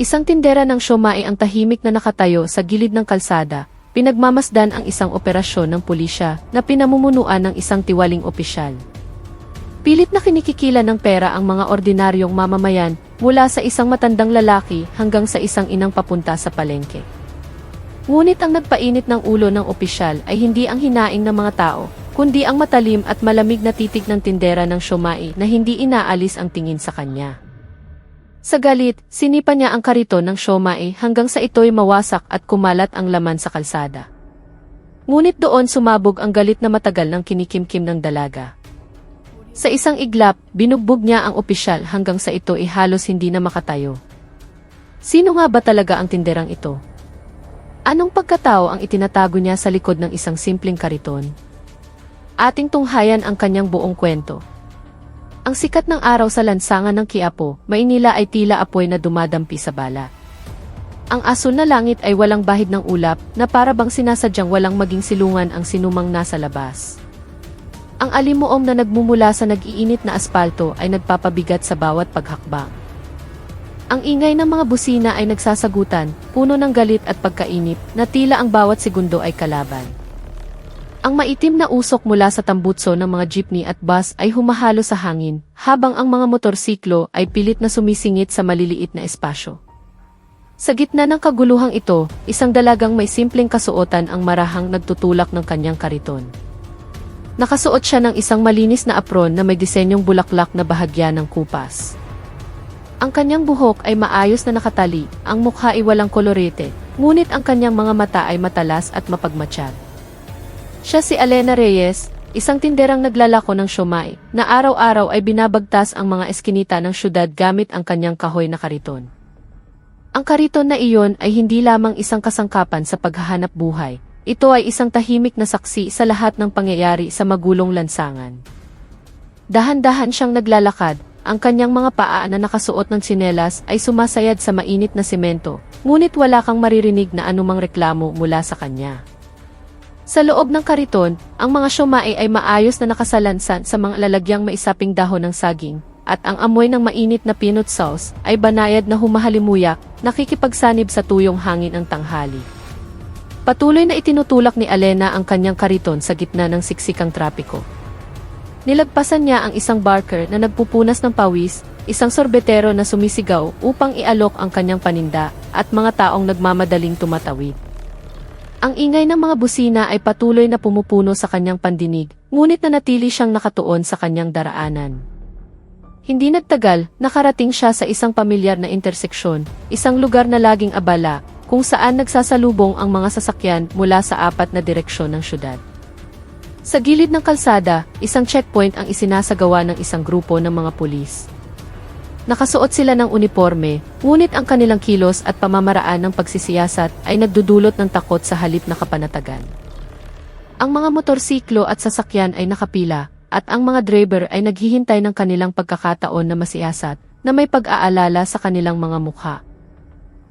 Isang tindera ng siomai ang tahimik na nakatayo sa gilid ng kalsada, pinagmamasdan ang isang operasyon ng pulisya na pinamumunuan ng isang tiwaling opisyal. Pilit na kinikikila ng pera ang mga ordinaryong mamamayan mula sa isang matandang lalaki hanggang sa isang inang papunta sa palengke. Ngunit ang nagpainit ng ulo ng opisyal ay hindi ang hinaing ng mga tao, kundi ang matalim at malamig na titig ng tindera ng siomai na hindi inaalis ang tingin sa kanya. Sa galit, sinipa niya ang kariton ng siomai hanggang sa ito'y mawasak at kumalat ang laman sa kalsada. Ngunit doon sumabog ang galit na matagal ng kinikimkim ng dalaga. Sa isang iglap, binugbog niya ang opisyal hanggang sa ito'y halos hindi na makatayo. Sino nga ba talaga ang tinderang ito? Anong pagkatao ang itinatago niya sa likod ng isang simpleng kariton? Ating tunghayan ang kanyang buong kwento. Ang sikat ng araw sa lansangan ng Quiapo, Maynila ay tila apoy na dumadampi sa bala. Ang asul na langit ay walang bahid ng ulap na para bang sinasadyang walang maging silungan ang sinumang nasa labas. Ang alimuong na nagmumula sa nag-iinit na aspalto ay nagpapabigat sa bawat paghakbang. Ang ingay ng mga busina ay nagsasagutan, puno ng galit at pagkainip na tila ang bawat segundo ay kalaban. Ang maitim na usok mula sa tambutso ng mga jeepney at bus ay humahalo sa hangin, habang ang mga motorsiklo ay pilit na sumisingit sa maliliit na espasyo. Sa gitna ng kaguluhang ito, isang dalagang may simpleng kasuotan ang marahang nagtutulak ng kanyang kariton. Nakasuot siya ng isang malinis na apron na may disenyong bulaklak na bahagya ng kupas. Ang kanyang buhok ay maayos na nakatali, ang mukha ay walang kolorete, ngunit ang kanyang mga mata ay matalas at mapagmatsyag. Siya si Elena Reyes, isang tinderang naglalako ng siomai, na araw-araw ay binabagtas ang mga eskinita ng syudad gamit ang kanyang kahoy na kariton. Ang kariton na iyon ay hindi lamang isang kasangkapan sa paghahanap buhay, ito ay isang tahimik na saksi sa lahat ng pangyayari sa magulong lansangan. Dahan-dahan siyang naglalakad, ang kanyang mga paa na nakasuot ng tsinelas ay sumasayad sa mainit na semento, ngunit wala kang maririnig na anumang reklamo mula sa kanya. Sa loob ng kariton, ang mga siomai ay maayos na nakasalansan sa mga lalagyang maisaping dahon ng saging, at ang amoy ng mainit na peanut sauce ay banayad na humahalimuyak, nakikipagsanib sa tuyong hangin ng tanghali. Patuloy na itinutulak ni Elena ang kanyang kariton sa gitna ng siksikang trapiko. Nilagpasan niya ang isang barker na nagpupunas ng pawis, isang sorbetero na sumisigaw upang ialok ang kanyang paninda, at mga taong nagmamadaling tumatawid. Ang ingay ng mga busina ay patuloy na pumupuno sa kanyang pandinig, ngunit nanatili siyang nakatuon sa kanyang daraanan. Hindi nagtagal, nakarating siya sa isang pamilyar na interseksyon, isang lugar na laging abala, kung saan nagsasalubong ang mga sasakyan mula sa apat na direksyon ng syudad. Sa gilid ng kalsada, isang checkpoint ang isinasagawa ng isang grupo ng mga pulis. Nakasuot sila ng uniforme, ngunit ang kanilang kilos at pamamaraan ng pagsisiyasat ay nagdudulot ng takot sa halip na kapanatagan. Ang mga motorsiklo at sasakyan ay nakapila, at ang mga driver ay naghihintay ng kanilang pagkakataon na masiyasat, na may pag-aalala sa kanilang mga mukha.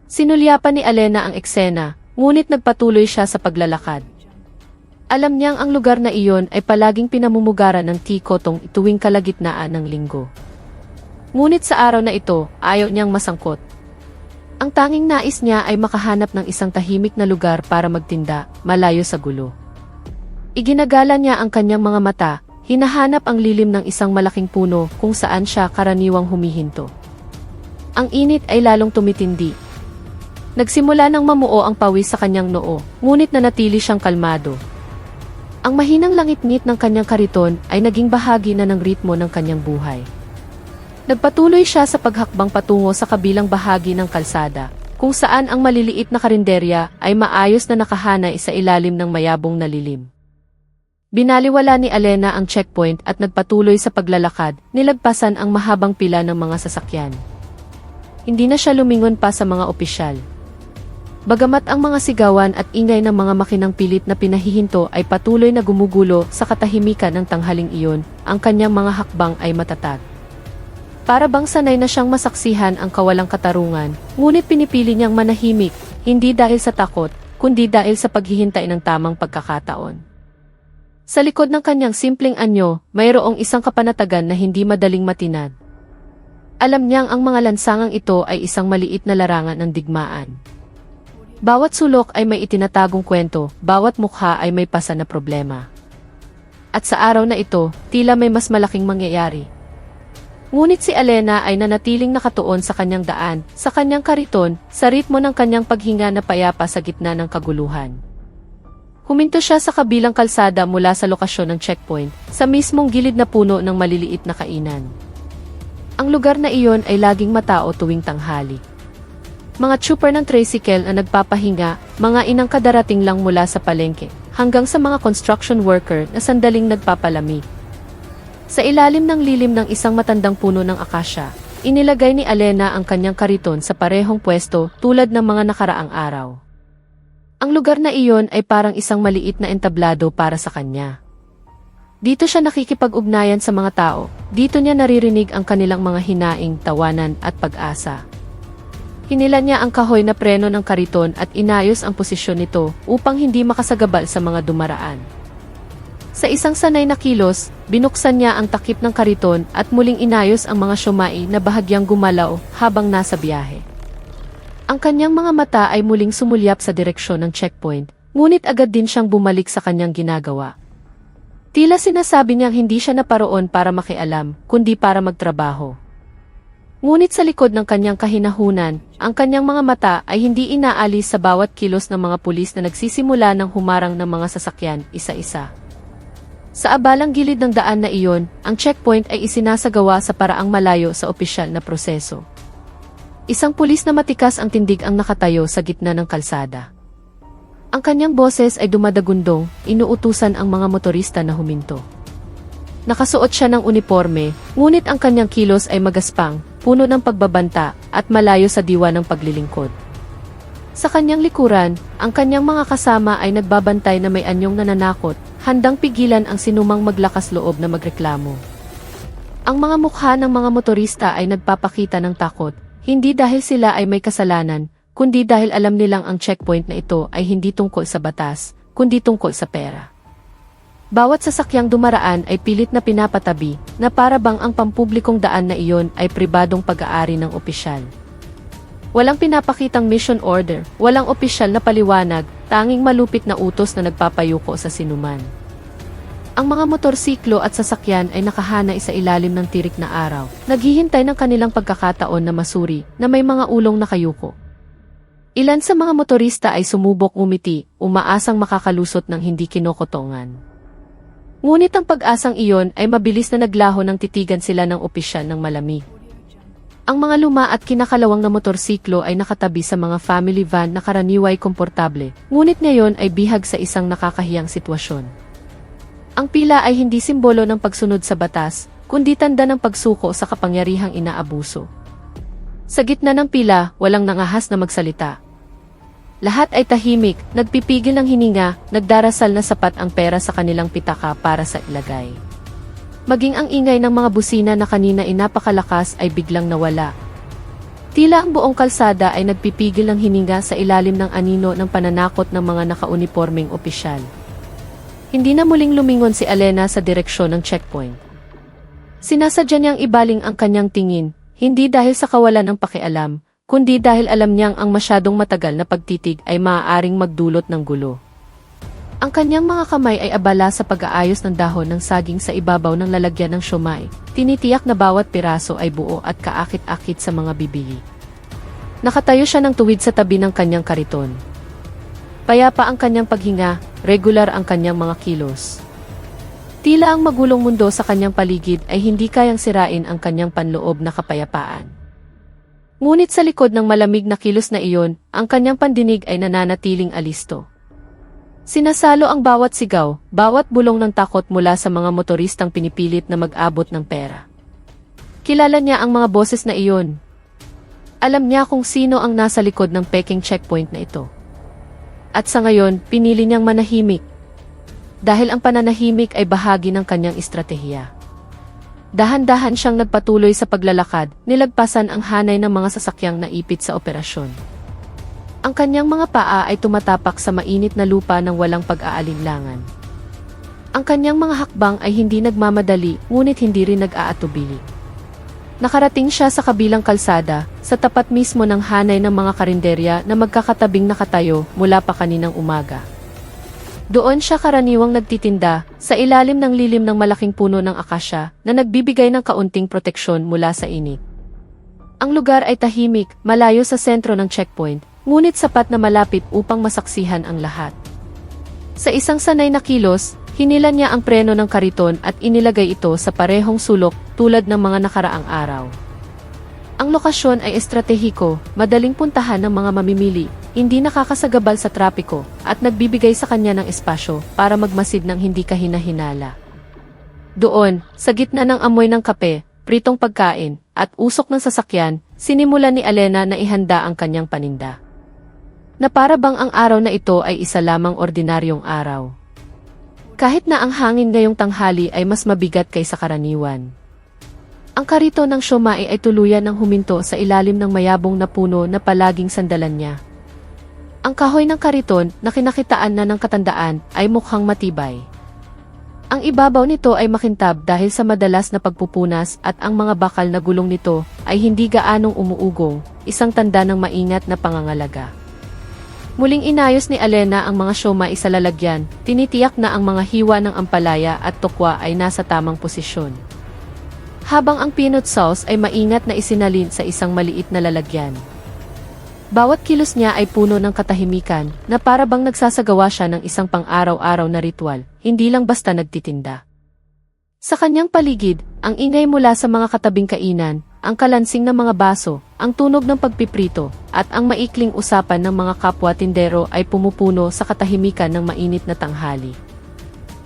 Sinulyapan ni Elena ang eksena, ngunit nagpatuloy siya sa paglalakad. Alam niyang ang lugar na iyon ay palaging pinamumugaran ng tikotong tuwing kalagitnaan ng linggo. Ngunit sa araw na ito, ayaw niyang masangkot. Ang tanging nais niya ay makahanap ng isang tahimik na lugar para magtinda, malayo sa gulo. Iginagala niya ang kanyang mga mata, hinahanap ang lilim ng isang malaking puno kung saan siya karaniwang humihinto. Ang init ay lalong tumitindi. Nagsimula nang mamuo ang pawis sa kanyang noo, ngunit nanatili siyang kalmado. Ang mahinang langit-ngit ng kanyang kariton ay naging bahagi na ng ritmo ng kanyang buhay. Nagpatuloy siya sa paghakbang patungo sa kabilang bahagi ng kalsada, kung saan ang maliliit na karinderya ay maayos na nakahanay sa ilalim ng mayabong na lilim. Binaliwala ni Elena ang checkpoint at nagpatuloy sa paglalakad, nilagpasan ang mahabang pila ng mga sasakyan. Hindi na siya lumingon pa sa mga opisyal. Bagamat ang mga sigawan at ingay ng mga makinang pilit na pinahihinto ay patuloy na gumugulo sa katahimikan ng tanghaling iyon, ang kanyang mga hakbang ay matatag. Para bang sanay na siyang masaksihan ang kawalang katarungan, ngunit pinipili niyang manahimik, hindi dahil sa takot, kundi dahil sa paghihintay ng tamang pagkakataon. Sa likod ng kanyang simpleng anyo, mayroong isang kapanatagan na hindi madaling matinag. Alam niyang ang mga lansangang ito ay isang maliit na larangan ng digmaan. Bawat sulok ay may itinatagong kwento, bawat mukha ay may pasa na problema. At sa araw na ito, tila may mas malaking mangyayari. Ngunit si Elena ay nanatiling nakatuon sa kanyang daan, sa kanyang kariton, sa ritmo ng kanyang paghinga na payapa sa gitna ng kaguluhan. Huminto siya sa kabilang kalsada mula sa lokasyon ng checkpoint, sa mismong gilid na puno ng maliliit na kainan. Ang lugar na iyon ay laging matao tuwing tanghali. Mga trooper ng tricycle na nagpapahinga, mga inang kadarating lang mula sa palengke, hanggang sa mga construction worker na sandaling nagpapalami. Sa ilalim ng lilim ng isang matandang puno ng akasya, inilagay ni Elena ang kanyang kariton sa parehong pwesto tulad ng mga nakaraang araw. Ang lugar na iyon ay parang isang maliit na entablado para sa kanya. Dito siya nakikipag-ugnayan sa mga tao, dito niya naririnig ang kanilang mga hinaing, tawanan at pag-asa. Hinila niya ang kahoy na preno ng kariton at inayos ang posisyon nito upang hindi makasagabal sa mga dumaraan. Sa isang sanay na kilos, binuksan niya ang takip ng kariton at muling inayos ang mga siomai na bahagyang gumalaw habang nasa biyahe. Ang kanyang mga mata ay muling sumulyap sa direksyon ng checkpoint, ngunit agad din siyang bumalik sa kanyang ginagawa. Tila sinasabi niyang hindi siya naparoon para makialam, kundi para magtrabaho. Ngunit sa likod ng kanyang kahinahunan, ang kanyang mga mata ay hindi inaalis sa bawat kilos ng mga pulis na nagsisimula ng humarang ng mga sasakyan, isa-isa. Sa abalang gilid ng daan na iyon, ang checkpoint ay isinasagawa sa paraang malayo sa opisyal na proseso. Isang pulis na matikas ang tindig ang nakatayo sa gitna ng kalsada. Ang kanyang boses ay dumadagundong, inuutusan ang mga motorista na huminto. Nakasuot siya ng uniforme, ngunit ang kanyang kilos ay magaspang, puno ng pagbabanta, at malayo sa diwa ng paglilingkod. Sa kanyang likuran, ang kanyang mga kasama ay nagbabantay na may anyong nananakot, handang pigilan ang sinumang maglakas loob na magreklamo. Ang mga mukha ng mga motorista ay nagpapakita ng takot, hindi dahil sila ay may kasalanan, kundi dahil alam nilang ang checkpoint na ito ay hindi tungkol sa batas, kundi tungkol sa pera. Bawat sasakyang dumaraan ay pilit na pinapatabi, na para bang ang pampublikong daan na iyon ay pribadong pag-aari ng opisyal. Walang pinapakitang mission order, walang opisyal na paliwanag, tanging malupit na utos na nagpapayuko sa sinuman. Ang mga motorsiklo at sasakyan ay nakahanay sa ilalim ng tirik na araw, naghihintay ng kanilang pagkakataon na masuri na may mga ulong nakayuko. Ilan sa mga motorista ay sumubok umiti, umaasang makakalusot ng hindi kinokotongan. Ngunit ang pag-asang iyon ay mabilis na naglaho nang titigan sila ng opisyal ng malamig. Ang mga luma at kinakalawang na motorsiklo ay nakatabi sa mga family van na karaniway komportable, ngunit ngayon ay bihag sa isang nakakahiyang sitwasyon. Ang pila ay hindi simbolo ng pagsunod sa batas, kundi tanda ng pagsuko sa kapangyarihang inaabuso. Sa gitna ng pila, walang nangahas na magsalita. Lahat ay tahimik, nagpipigil ng hininga, nagdarasal na sapat ang pera sa kanilang pitaka para sa ilagay. Maging ang ingay ng mga busina na kanina ay napakalakas ay biglang nawala. Tila ang buong kalsada ay nagpipigil ng hininga sa ilalim ng anino ng pananakot ng mga nakaunipormeng opisyal. Hindi na muling lumingon si Elena sa direksyon ng checkpoint. Sinasadya niyang ibaling ang kanyang tingin, hindi dahil sa kawalan ng pakialam, kundi dahil alam niyang ang masyadong matagal na pagtitig ay maaaring magdulot ng gulo. Ang kanyang mga kamay ay abala sa pag-aayos ng dahon ng saging sa ibabaw ng lalagyan ng siomai, tinitiyak na bawat piraso ay buo at kaakit-akit sa mga bibig. Nakatayo siya ng tuwid sa tabi ng kanyang kariton. Payapa ang kanyang paghinga, regular ang kanyang mga kilos. Tila ang magulong mundo sa kanyang paligid ay hindi kayang sirain ang kanyang panloob na kapayapaan. Ngunit sa likod ng malamig na kilos na iyon, ang kanyang pandinig ay nananatiling alisto. Sinasalo ang bawat sigaw, bawat bulong ng takot mula sa mga motoristang pinipilit na mag-abot ng pera. Kilala niya ang mga boses na iyon. Alam niya kung sino ang nasa likod ng peking checkpoint na ito. At sa ngayon, pinili niyang manahimik. Dahil ang pananahimik ay bahagi ng kanyang estratehiya. Dahan-dahan siyang nagpatuloy sa paglalakad, nilagpasan ang hanay ng mga sasakyang naipit sa operasyon. Ang kanyang mga paa ay tumatapak sa mainit na lupa ng walang pag-aalinlangan. Ang kanyang mga hakbang ay hindi nagmamadali, ngunit hindi rin nag-aatubili. Nakarating siya sa kabilang kalsada, sa tapat mismo ng hanay ng mga karinderya na magkakatabing nakatayo mula pa kaninang umaga. Doon siya karaniwang nagtitinda, sa ilalim ng lilim ng malaking puno ng akasya na nagbibigay ng kaunting proteksyon mula sa init. Ang lugar ay tahimik, malayo sa sentro ng checkpoint, ngunit sapat na malapit upang masaksihan ang lahat. Sa isang sanay na kilos, hinilan niya ang preno ng kariton at inilagay ito sa parehong sulok tulad ng mga nakaraang araw. Ang lokasyon ay estratehiko, madaling puntahan ng mga mamimili, hindi nakakasagabal sa trapiko, at nagbibigay sa kanya ng espasyo para magmasid ng hindi kahina-hinala. Doon, sa gitna ng amoy ng kape, pritong pagkain, at usok ng sasakyan, sinimulan ni Alena na ihanda ang kanyang paninda. Na para bang ang araw na ito ay isa lamang ordinaryong araw. Kahit na ang hangin ngayong tanghali ay mas mabigat kaysa karaniwan. Ang karito ng siomai ay tuluyan ng huminto sa ilalim ng mayabong na puno na palaging sandalan niya. Ang kahoy ng kariton na kinakitaan na ng katandaan ay mukhang matibay. Ang ibabaw nito ay makintab dahil sa madalas na pagpupunas at ang mga bakal na gulong nito ay hindi gaanong umuugong, isang tanda ng maingat na pangangalaga. Muling inayos ni Alena ang mga siomai sa lalagyan, tinitiyak na ang mga hiwa ng ampalaya at tokwa ay nasa tamang posisyon. Habang ang peanut sauce ay maingat na isinalin sa isang maliit na lalagyan. Bawat kilos niya ay puno ng katahimikan, na para bang nagsasagawa siya ng isang pang-araw-araw na ritual, hindi lang basta nagtitinda. Sa kanyang paligid, ang ingay mula sa mga katabing kainan, ang kalansing ng mga baso, ang tunog ng pagpiprito, at ang maikling usapan ng mga kapwa tindero ay pumupuno sa katahimikan ng mainit na tanghali.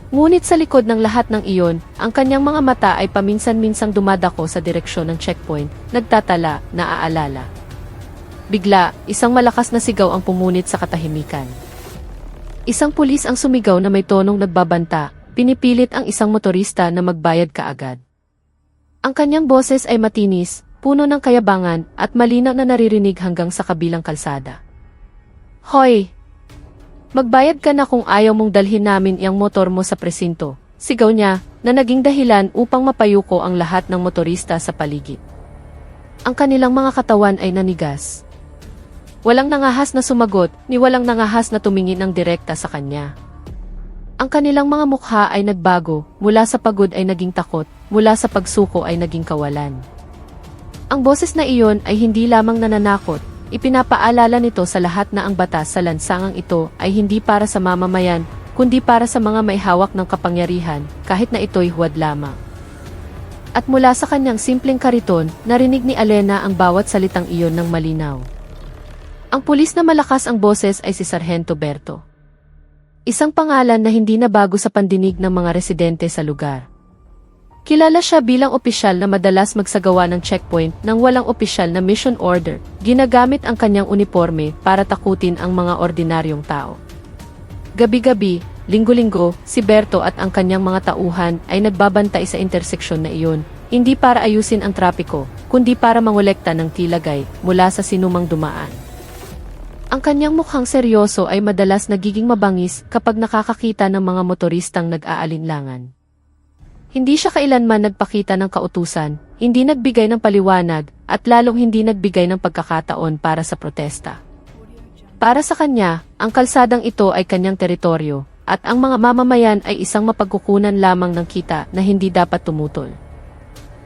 Ngunit sa likod ng lahat ng iyon, ang kanyang mga mata ay paminsan-minsang dumadako sa direksyon ng checkpoint, nagtatala, naaalala. Bigla, isang malakas na sigaw ang pumunit sa katahimikan. Isang pulis ang sumigaw na may tonong nagbabanta, pinipilit ang isang motorista na magbayad kaagad. Ang kanyang boses ay matinis, puno ng kayabangan, at malinaw na naririnig hanggang sa kabilang kalsada. Hoy! Magbayad ka na kung ayaw mong dalhin namin iyang motor mo sa presinto, sigaw niya, na naging dahilan upang mapayuko ang lahat ng motorista sa paligid. Ang kanilang mga katawan ay nanigas. Walang nangahas na sumagot, ni walang nangahas na tumingin ng direkta sa kanya. Ang kanilang mga mukha ay nagbago, mula sa pagod ay naging takot, mula sa pagsuko ay naging kawalan. Ang boses na iyon ay hindi lamang nananakot, ipinapaalala nito sa lahat na ang batas sa lansangang ito ay hindi para sa mamamayan, kundi para sa mga may hawak ng kapangyarihan, kahit na ito'y huwad lamang. At mula sa kanyang simpleng kariton, narinig ni Alena ang bawat salitang iyon ng malinaw. Ang pulis na malakas ang boses ay si Sargento Berto. Isang pangalan na hindi na bago sa pandinig ng mga residente sa lugar. Kilala siya bilang opisyal na madalas magsagawa ng checkpoint nang walang opisyal na mission order, ginagamit ang kanyang uniforme para takutin ang mga ordinaryong tao. Gabi-gabi, linggo-linggo, si Berto at ang kanyang mga tauhan ay nagbabantay sa interseksyon na iyon, hindi para ayusin ang trapiko, kundi para mangolekta ng tilagay mula sa sinumang dumaan. Ang kanyang mukhang seryoso ay madalas nagiging mabangis kapag nakakakita ng mga motoristang nag-aalinlangan. Hindi siya kailanman nagpakita ng kautusan, hindi nagbigay ng paliwanag, at lalong hindi nagbigay ng pagkakataon para sa protesta. Para sa kanya, ang kalsadang ito ay kanyang teritoryo, at ang mga mamamayan ay isang mapagkukunan lamang ng kita na hindi dapat tumutol.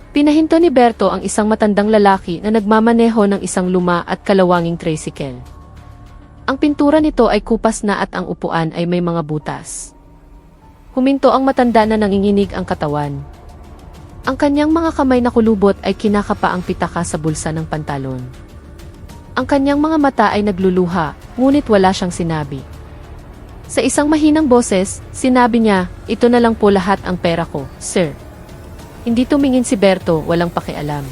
Pinahinto ni Berto ang isang matandang lalaki na nagmamaneho ng isang luma at kalawanging tricycle. Ang pintura nito ay kupas na at ang upuan ay may mga butas. Huminto ang matanda na nanginginig ang katawan. Ang kanyang mga kamay na kulubot ay kinakapa ang pitaka sa bulsa ng pantalon. Ang kanyang mga mata ay nagluluha, ngunit wala siyang sinabi. Sa isang mahinang boses, sinabi niya, "Ito na lang po lahat ang pera ko, sir." Hindi tumingin si Berto, walang pakialam.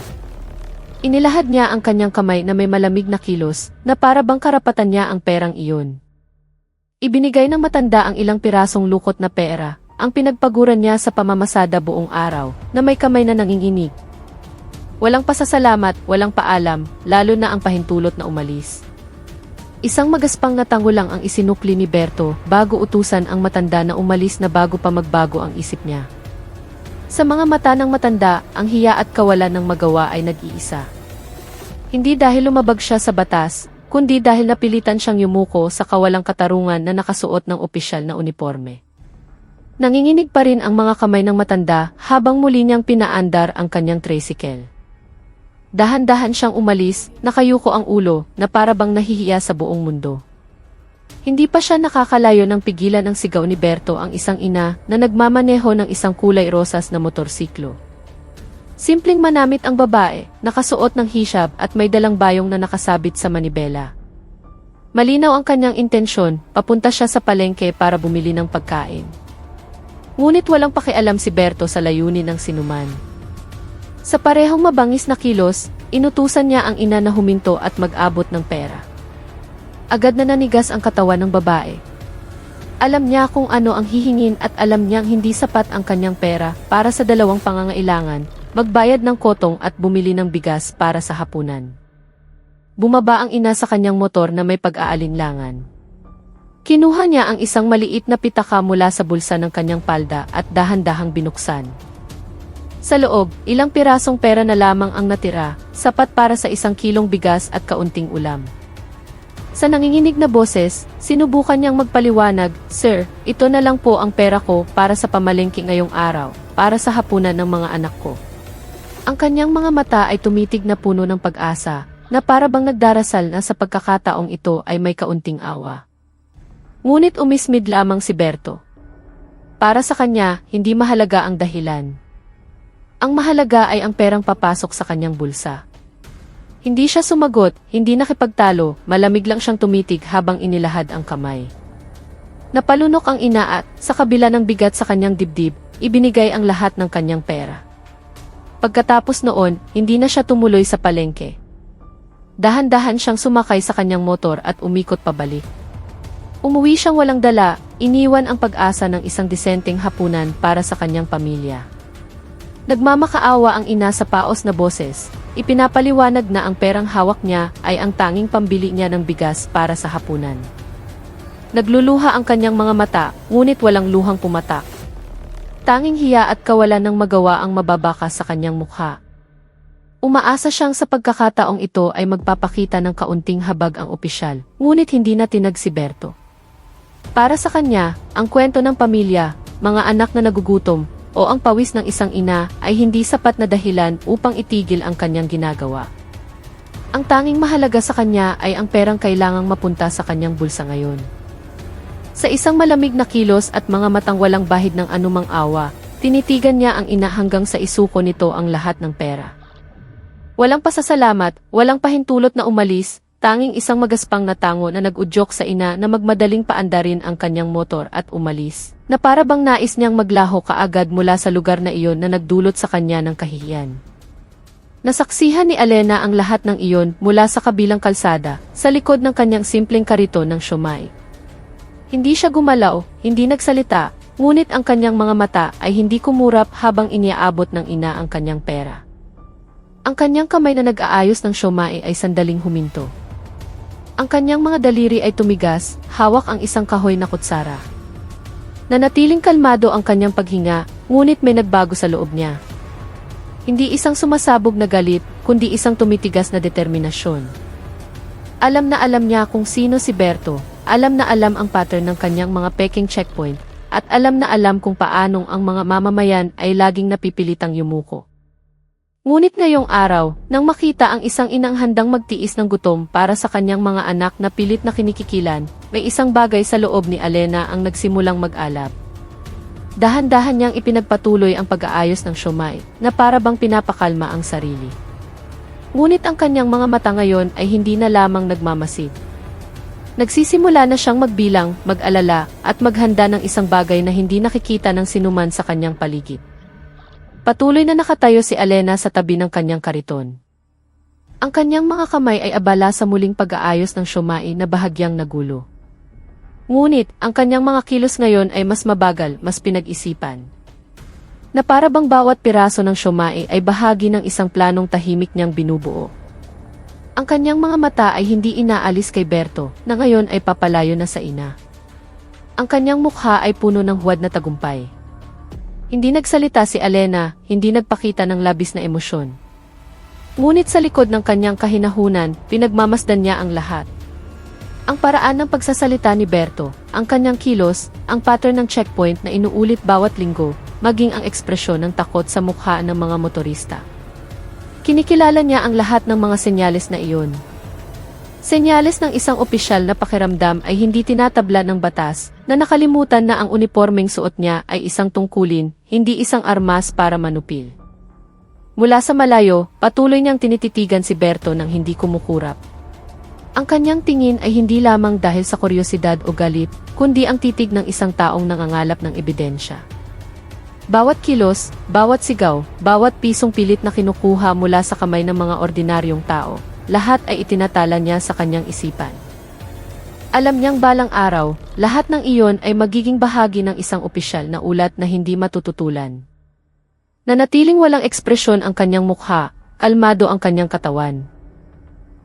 Inilahad niya ang kanyang kamay na may malamig na kilos, na para bang karapatan niya ang perang iyon. Ibinigay ng matanda ang ilang pirasong lukot na pera, ang pinagpaguran niya sa pamamasada buong araw, na may kamay na nanginginig. Walang pasasalamat, walang paalam, lalo na ang pahintulot na umalis. Isang magaspang na tango lang ang isinukli ni Berto, bago utusan ang matanda na umalis na bago pa magbago ang isip niya. Sa mga mata ng matanda, ang hiya at kawalan ng magawa ay nag-iisa. Hindi dahil lumabag siya sa batas, kundi dahil napilitan siyang yumuko sa kawalang katarungan na nakasuot ng opisyal na uniforme. Nanginginig pa rin ang mga kamay ng matanda habang muli niyang pinaandar ang kanyang tricycle. Dahan-dahan siyang umalis, nakayuko ang ulo na para bang nahihiya sa buong mundo. Hindi pa siya nakakalayo ng pigilan ng sigaw ni Berto, ang isang ina na nagmamaneho ng isang kulay rosas na motorsiklo. Simpleng manamit ang babae, nakasuot ng hijab at may dalang bayong na nakasabit sa manibela. Malinaw ang kanyang intensyon, papunta siya sa palengke para bumili ng pagkain. Ngunit walang pakialam si Berto sa layunin ng sinuman. Sa parehong mabangis na kilos, inutusan niya ang ina na huminto at mag-abot ng pera. Agad na nanigas ang katawan ng babae. Alam niya kung ano ang hihingin at alam niyang hindi sapat ang kanyang pera para sa dalawang pangangailangan, magbayad ng kotong at bumili ng bigas para sa hapunan. Bumaba ang ina sa kanyang motor na may pag-aalinlangan. Kinuha niya ang isang maliit na pitaka mula sa bulsa ng kanyang palda at dahan-dahang binuksan. Sa loob, ilang pirasong pera na lamang ang natira, sapat para sa 1 kilong bigas at kaunting ulam. Sa nanginginig na boses, sinubukan niyang magpaliwanag, "Sir, ito na lang po ang pera ko para sa pamalengke ngayong araw, para sa hapunan ng mga anak ko." Ang kanyang mga mata ay tumitig na puno ng pag-asa, na para bang nagdarasal na sa pagkakataong ito ay may kaunting awa. Ngunit umismid lamang si Berto. Para sa kanya, hindi mahalaga ang dahilan. Ang mahalaga ay ang perang papasok sa kanyang bulsa. Hindi siya sumagot, hindi nakipagtalo, malamig lang siyang tumitig habang inilahad ang kamay. Napalunok ang ina at, sa kabila ng bigat sa kanyang dibdib, ibinigay ang lahat ng kanyang pera. Pagkatapos noon, hindi na siya tumuloy sa palengke. Dahan-dahan siyang sumakay sa kanyang motor at umikot pabalik. Umuwi siyang walang dala, iniwan ang pag-asa ng isang disenteng hapunan para sa kanyang pamilya. Nagmamakaawa ang ina sa paos na boses. Ipinapaliwanag na ang perang hawak niya ay ang tanging pambili niya ng bigas para sa hapunan. Nagluluha ang kanyang mga mata, ngunit walang luhang pumatak. Tanging hiya at kawalan ng magawa ang mababakas sa kanyang mukha. Umaasa siyang sa pagkakataong ito ay magpapakita ng kaunting habag ang opisyal, ngunit hindi na tinag si Berto. Para sa kanya, ang kwento ng pamilya, mga anak na nagugutom, o ang pawis ng isang ina ay hindi sapat na dahilan upang itigil ang kanyang ginagawa. Ang tanging mahalaga sa kanya ay ang perang kailangang mapunta sa kanyang bulsa ngayon. Sa isang malamig na kilos at mga matang walang bahid ng anumang awa, tinitigan niya ang ina hanggang sa isuko nito ang lahat ng pera. Walang pasasalamat, walang pahintulot na umalis, tanging isang magaspang na tango na nag-udyok sa ina na magmadaling paandarin ang kanyang motor at umalis, na para bang nais niyang maglaho kaagad mula sa lugar na iyon na nagdulot sa kanya ng kahihiyan. Nasaksihan ni Elena ang lahat ng iyon mula sa kabilang kalsada, sa likod ng kanyang simpleng kariton ng siomai. Hindi siya gumalaw, hindi nagsalita, ngunit ang kanyang mga mata ay hindi kumurap habang iniaabot ng ina ang kanyang pera. Ang kanyang kamay na nag-aayos ng siomai ay sandaling huminto. Ang kanyang mga daliri ay tumigas, hawak ang isang kahoy na kutsara. Nanatiling kalmado ang kanyang paghinga, ngunit may nagbago sa loob niya. Hindi isang sumasabog na galit, kundi isang tumitigas na determinasyon. Alam na alam niya kung sino si Berto, alam na alam ang pattern ng kanyang mga peking checkpoint, at alam na alam kung paanong ang mga mamamayan ay laging napipilitang yumuko. Ngunit ngayong araw, nang makita ang isang inang handang magtiis ng gutom para sa kanyang mga anak na pilit na kinikikilan, may isang bagay sa loob ni Elena ang nagsimulang mag-alab. Dahan-dahan niyang ipinagpatuloy ang pag-aayos ng siomai, na para bang pinapakalma ang sarili. Ngunit ang kanyang mga mata ngayon ay hindi na lamang nagmamasid. Nagsisimula na siyang magbilang, mag-alala, at maghanda ng isang bagay na hindi nakikita ng sinuman sa kanyang paligid. Patuloy na nakatayo si Elena sa tabi ng kanyang kariton. Ang kanyang mga kamay ay abala sa muling pag-aayos ng siomai na bahagyang nagulo. Ngunit, ang kanyang mga kilos ngayon ay mas mabagal, mas pinag-isipan. Na para bang bawat piraso ng siomai ay bahagi ng isang planong tahimik niyang binubuo. Ang kanyang mga mata ay hindi inaalis kay Berto, na ngayon ay papalayo na sa ina. Ang kanyang mukha ay puno ng huwad na tagumpay. Hindi nagsalita si Alena, hindi nagpakita ng labis na emosyon. Ngunit sa likod ng kanyang kahinahunan, pinagmamasdan niya ang lahat. Ang paraan ng pagsasalita ni Berto, ang kanyang kilos, ang pattern ng checkpoint na inuulit bawat linggo, maging ang ekspresyon ng takot sa mukha ng mga motorista. Kinikilala niya ang lahat ng mga senyales na iyon. Senyales ng isang opisyal na pakiramdam ay hindi tinatabla ng batas, na nakalimutan na ang unipormeng suot niya ay isang tungkulin, hindi isang armas para manupil. Mula sa malayo, patuloy niyang tinititigan si Berto nang hindi kumukurap. Ang kanyang tingin ay hindi lamang dahil sa kuryosidad o galit, kundi ang titig ng isang taong nangangalap ng ebidensya. Bawat kilos, bawat sigaw, bawat pisong pilit na kinukuha mula sa kamay ng mga ordinaryong tao, lahat ay itinatala niya sa kanyang isipan. Alam niyang balang araw, lahat ng iyon ay magiging bahagi ng isang opisyal na ulat na hindi matututulan. Nanatiling walang ekspresyon ang kanyang mukha, kalmado ang kanyang katawan.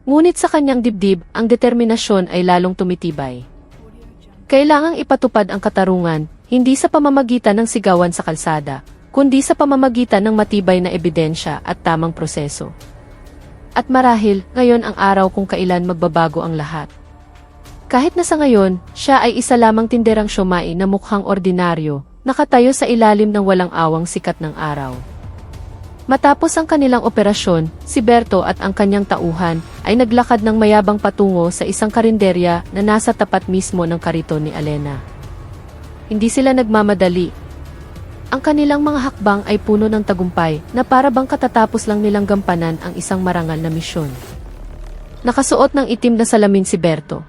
Ngunit sa kanyang dibdib, ang determinasyon ay lalong tumitibay. Kailangang ipatupad ang katarungan, hindi sa pamamagitan ng sigawan sa kalsada, kundi sa pamamagitan ng matibay na ebidensya at tamang proseso. At marahil, ngayon ang araw kung kailan magbabago ang lahat. Kahit na sa ngayon, siya ay isa lamang tinderang siomai na mukhang ordinaryo, nakatayo sa ilalim ng walang awang sikat ng araw. Matapos ang kanilang operasyon, si Berto at ang kanyang tauhan ay naglakad ng mayabang patungo sa isang karinderya na nasa tapat mismo ng kariton ni Alena. Hindi sila nagmamadali. Ang kanilang mga hakbang ay puno ng tagumpay na para bang katatapos lang nilang gampanan ang isang marangal na misyon. Nakasuot ng itim na salamin si Berto.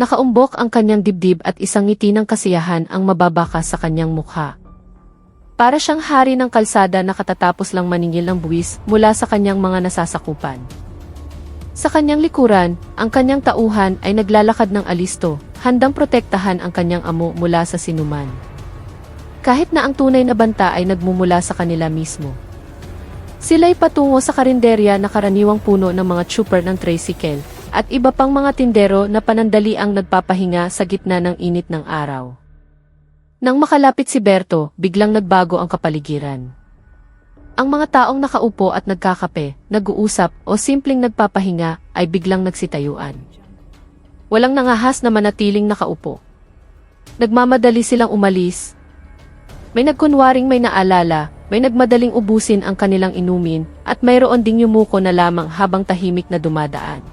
Nakaumbok ang kanyang dibdib at isang ngiti ng kasiyahan ang mababaka sa kanyang mukha. Para siyang hari ng kalsada na katatapos lang maningil ng buwis mula sa kanyang mga nasasakupan. Sa kanyang likuran, ang kanyang tauhan ay naglalakad ng alisto, handang protektahan ang kanyang amo mula sa sinuman. Kahit na ang tunay na banta ay nagmumula sa kanila mismo. Sila'y patungo sa karinderya na karaniwang puno ng mga trooper ng tricycle at iba pang mga tindero na panandaliang nagpapahinga sa gitna ng init ng araw. Nang makalapit si Berto, biglang nagbago ang kapaligiran. Ang mga taong nakaupo at nagkakape, nag-uusap o simpleng nagpapahinga ay biglang nagsitayuan. Walang nangahas na manatiling nakaupo. Nagmamadali silang umalis. May nagkunwaring may naalala, may nagmadaling ubusin ang kanilang inumin, at mayroon ding yumuko na lamang habang tahimik na dumadaan.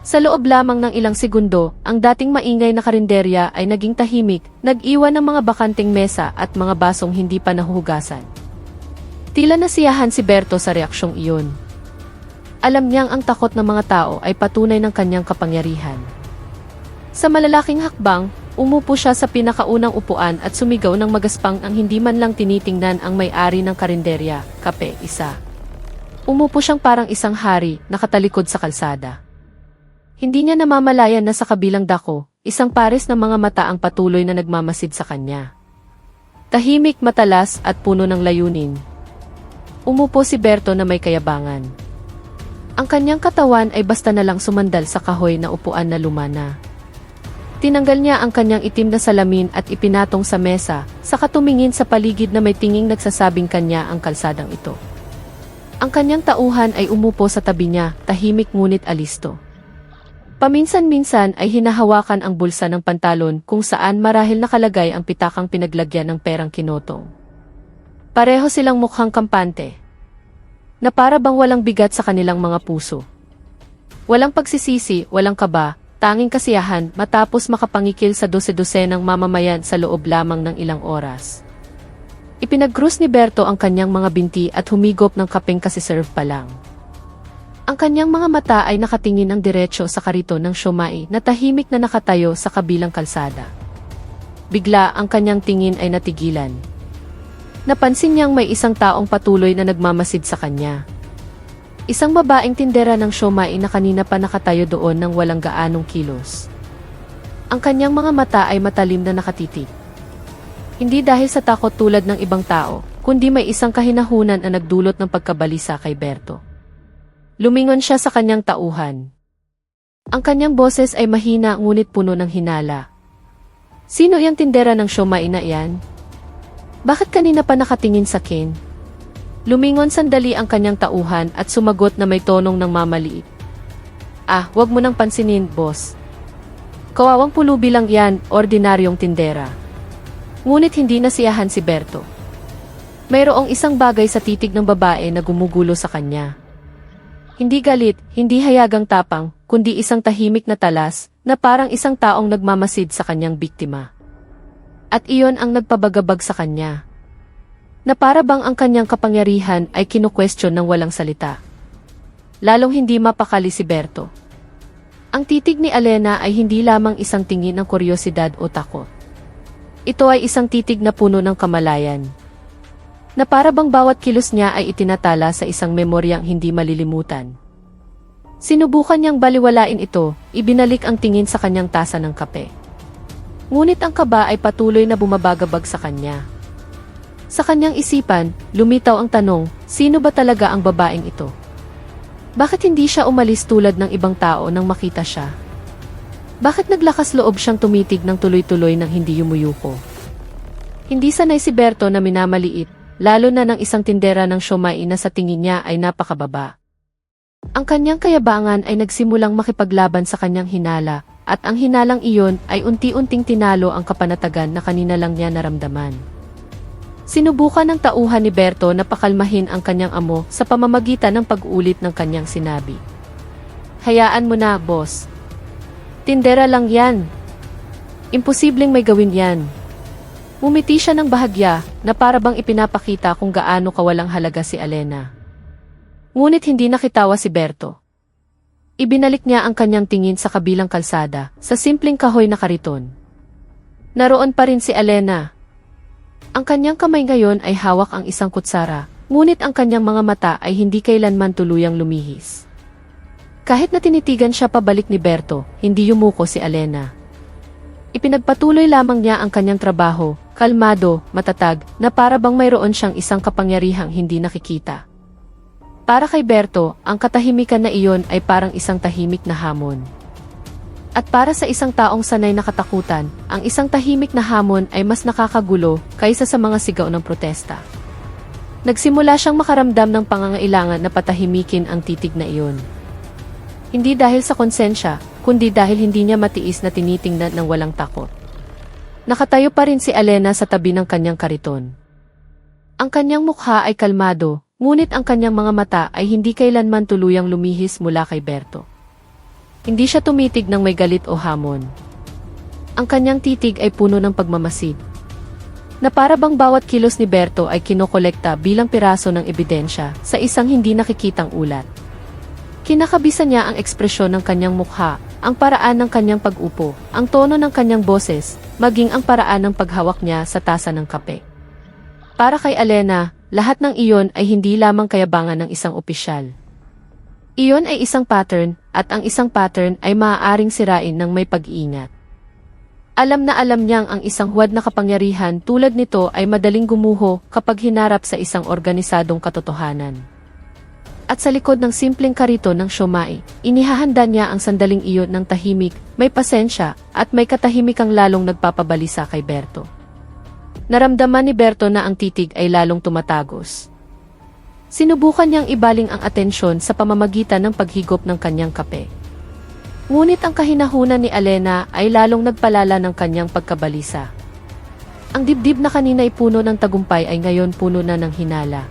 Sa loob lamang ng ilang segundo, ang dating maingay na karinderya ay naging tahimik, nag-iwan ng mga bakanting mesa at mga basong hindi pa nahuhugasan. Tila nasiyahan si Berto sa reaksyong iyon. Alam niyang ang takot ng mga tao ay patunay ng kanyang kapangyarihan. Sa malalaking hakbang, umupo siya sa pinakaunang upuan at sumigaw ng magaspang ang hindi man lang tinitingnan ang may-ari ng karinderya, kape, isa. Umupo siyang parang isang hari, nakatalikod sa kalsada. Hindi niya namamalayan na sa kabilang dako, isang pares ng mga mata ang patuloy na nagmamasid sa kanya. Tahimik, matalas at puno ng layunin. Umupo si Berto na may kayabangan. Ang kanyang katawan ay basta na lang sumandal sa kahoy na upuan na lumana. Tinanggal niya ang kanyang itim na salamin at ipinatong sa mesa, saka tumingin sa paligid na may tinging nagsasabing kanya ang kalsadang ito. Ang kanyang tauhan ay umupo sa tabi niya, tahimik ngunit alisto. Paminsan-minsan ay hinahawakan ang bulsa ng pantalon kung saan marahil nakalagay ang pitakang pinaglagyan ng perang kinotong. Pareho silang mukhang kampante, na para bang walang bigat sa kanilang mga puso. Walang pagsisisi, walang kaba, tanging kasiyahan matapos makapangikil sa dose-dosenang mamamayan sa loob lamang ng ilang oras. Ipinag-krus ni Berto ang kanyang mga binti at humigop ng kapeng kasiserve pa lang. Ang kanyang mga mata ay nakatingin ng diretso sa kariton ng siomai na tahimik na nakatayo sa kabilang kalsada. Bigla ang kanyang tingin ay natigilan. Napansin niyang may isang taong patuloy na nagmamasid sa kanya. Isang babaeng tindera ng siomai na kanina pa nakatayo doon ng walang gaanong kilos. Ang kanyang mga mata ay matalim na nakatitig. Hindi dahil sa takot tulad ng ibang tao, kundi may isang kahinahunan na nagdulot ng pagkabalisa kay Berto. Lumingon siya sa kanyang tauhan. Ang kanyang boses ay mahina ngunit puno ng hinala. Sino yung tindera ng siomai na iyan? Bakit kanina pa nakatingin sa Ken? Lumingon sandali ang kanyang tauhan at sumagot na may tonong ng mamaliit. Ah, wag mo nang pansinin, boss. Kawawang pulubi lang yan, ordinaryong tindera. Ngunit hindi nasiyahan si Berto. Mayroong isang bagay sa titig ng babae na gumugulo sa kanya. Hindi galit, hindi hayagang tapang, kundi isang tahimik na talas na parang isang taong nagmamasid sa kanyang biktima. At iyon ang nagpabagabag sa kanya. Na para bang ang kanyang kapangyarihan ay kinu-question ng walang salita. Lalong hindi mapakali si Berto. Ang titig ni Alena ay hindi lamang isang tingin ng kuryosidad o takot. Ito ay isang titig na puno ng kamalayan. Na para bang bawat kilos niya ay itinatala sa isang memoryang hindi malilimutan. Sinubukan niyang baliwalain ito, ibinalik ang tingin sa kanyang tasa ng kape. Ngunit ang kaba ay patuloy na bumabagabag sa kanya. Sa kanyang isipan, lumitaw ang tanong, sino ba talaga ang babaeng ito? Bakit hindi siya umalis tulad ng ibang tao nang makita siya? Bakit naglakas loob siyang tumitig ng tuloy-tuloy nang hindi yumuyuko? Hindi sanay si Berto na minamaliit, lalo na ng isang tindera ng siomai na sa tingin niya ay napakababa. Ang kanyang kayabangan ay nagsimulang makipaglaban sa kanyang hinala, at ang hinalang iyon ay unti-unting tinalo ang kapanatagan na kanina lang niya naramdaman. Sinubukan ng tauhan ni Berto na pakalmahin ang kanyang amo sa pamamagitan ng pag-ulit ng kanyang sinabi. Hayaan mo na, boss. Tindera lang yan. Imposibleng may gawin yan. Umiti siya ng bahagya na para bang ipinapakita kung gaano kawalang halaga si Alena. Ngunit hindi nakitawa si Berto. Ibinalik niya ang kanyang tingin sa kabilang kalsada, sa simpleng kahoy na kariton. Naroon pa rin si Alena. Ang kanyang kamay ngayon ay hawak ang isang kutsara, ngunit ang kanyang mga mata ay hindi kailanman tuluyang lumihis. Kahit na tinitigan siya pabalik ni Berto, hindi yumuko si Alena. Ipinagpatuloy lamang niya ang kanyang trabaho, kalmado, matatag, na para bang mayroon siyang isang kapangyarihang hindi nakikita. Para kay Berto, ang katahimikan na iyon ay parang isang tahimik na hamon. At para sa isang taong sanay na katakutan, ang isang tahimik na hamon ay mas nakakagulo kaysa sa mga sigaw ng protesta. Nagsimula siyang makaramdam ng pangangailangan na patahimikin ang titig na iyon. Hindi dahil sa konsensya, kundi dahil hindi niya matiis na tinitingnan ng walang takot. Nakatayo pa rin si Alena sa tabi ng kanyang kariton. Ang kanyang mukha ay kalmado, ngunit ang kanyang mga mata ay hindi kailanman tuluyang lumihis mula kay Berto. Hindi siya tumitig ng may galit o hamon. Ang kanyang titig ay puno ng pagmamasid. Na para bang bawat kilos ni Berto ay kinokolekta bilang piraso ng ebidensya sa isang hindi nakikitang ulat. Kinakabisa niya ang ekspresyon ng kanyang mukha, ang paraan ng kanyang pag-upo, ang tono ng kanyang boses, maging ang paraan ng paghawak niya sa tasa ng kape. Para kay Alena, lahat ng iyon ay hindi lamang kayabangan ng isang opisyal. Iyon ay isang pattern, at ang isang pattern ay maaaring sirain ng may pag-iingat. Alam na alam niyang ang isang huwad na kapangyarihan tulad nito ay madaling gumuho kapag hinarap sa isang organisadong katotohanan. At sa likod ng simpleng kariton ng siomai, inihahanda niya ang sandaling iyon ng tahimik, may pasensya, at may katahimikang lalong nagpapabalisa kay Berto. Naramdaman ni Berto na ang titig ay lalong tumatagos. Sinubukan niyang ibaling ang atensyon sa pamamagitan ng paghigop ng kanyang kape. Ngunit ang kahinahunan ni Alena ay lalong nagpalala ng kanyang pagkabalisa. Ang dibdib na kanina ay puno ng tagumpay ay ngayon puno na ng hinala.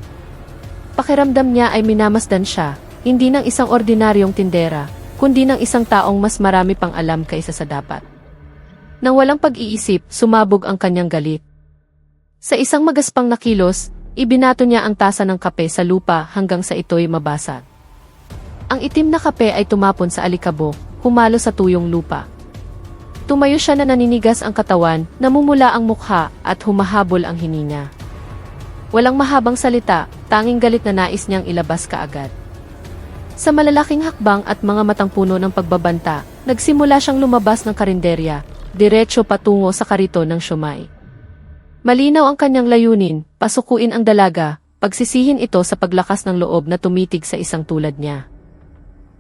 Pakiramdam niya ay minamasdan siya, hindi ng isang ordinaryong tindera, kundi ng isang taong mas marami pang alam kaysa sa dapat. Nang walang pag-iisip, sumabog ang kanyang galit. Sa isang magaspang na kilos, ibinato niya ang tasa ng kape sa lupa hanggang sa ito'y mabasag. Ang itim na kape ay tumapon sa alikabok, humalo sa tuyong lupa. Tumayo siya na naninigas ang katawan, namumula ang mukha at humahabol ang hininga. Walang mahabang salita, tanging galit na nais niyang ilabas kaagad. Sa malalaking hakbang at mga matang puno ng pagbabanta, nagsimula siyang lumabas ng karinderya, diretso patungo sa kariton ng siomai. Malinaw ang kanyang layunin, pasukuin ang dalaga, pagsisihin ito sa paglakas ng loob na tumitig sa isang tulad niya.